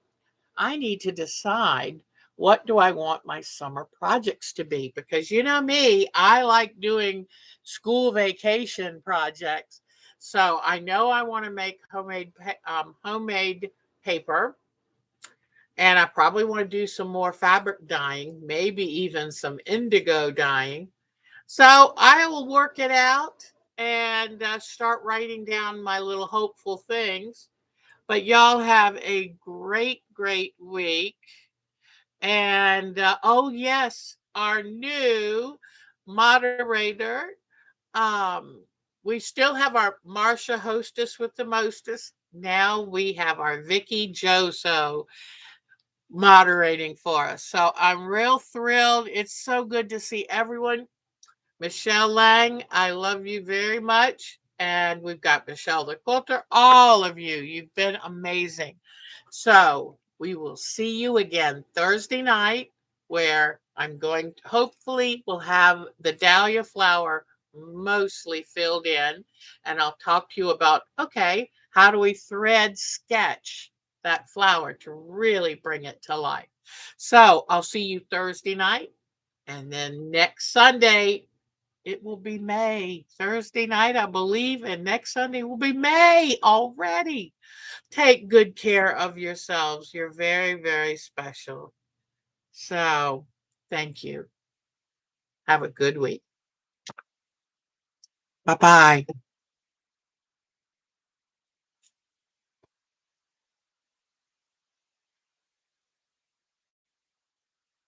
I need to decide what do I want my summer projects to be, because you know me, I like doing school vacation projects. So I know I want to make homemade paper, and I probably want to do some more fabric dyeing, maybe even some indigo dyeing. So I will work it out and start writing down my little hopeful things. But y'all have a great, great week. And oh, yes, our new moderator. Um, we still have our Marsha hostess with the mostest. Now we have our Vicky Joso moderating for us. So I'm real thrilled. It's so good to see everyone. Michelle Lang, I love you very much. And we've got Michelle the Quilter, all of you. You've been amazing. So we will see you again Thursday night, where I'm going to hopefully we'll have the dahlia flower mostly filled in. And I'll talk to you about, okay, how do we thread sketch that flower to really bring it to life? So I'll see you Thursday night. And then next Sunday, it will be May. Thursday night, I believe, and next Sunday will be May already. Take good care of yourselves. You're very, very special. So, thank you. Have a good week. Bye bye.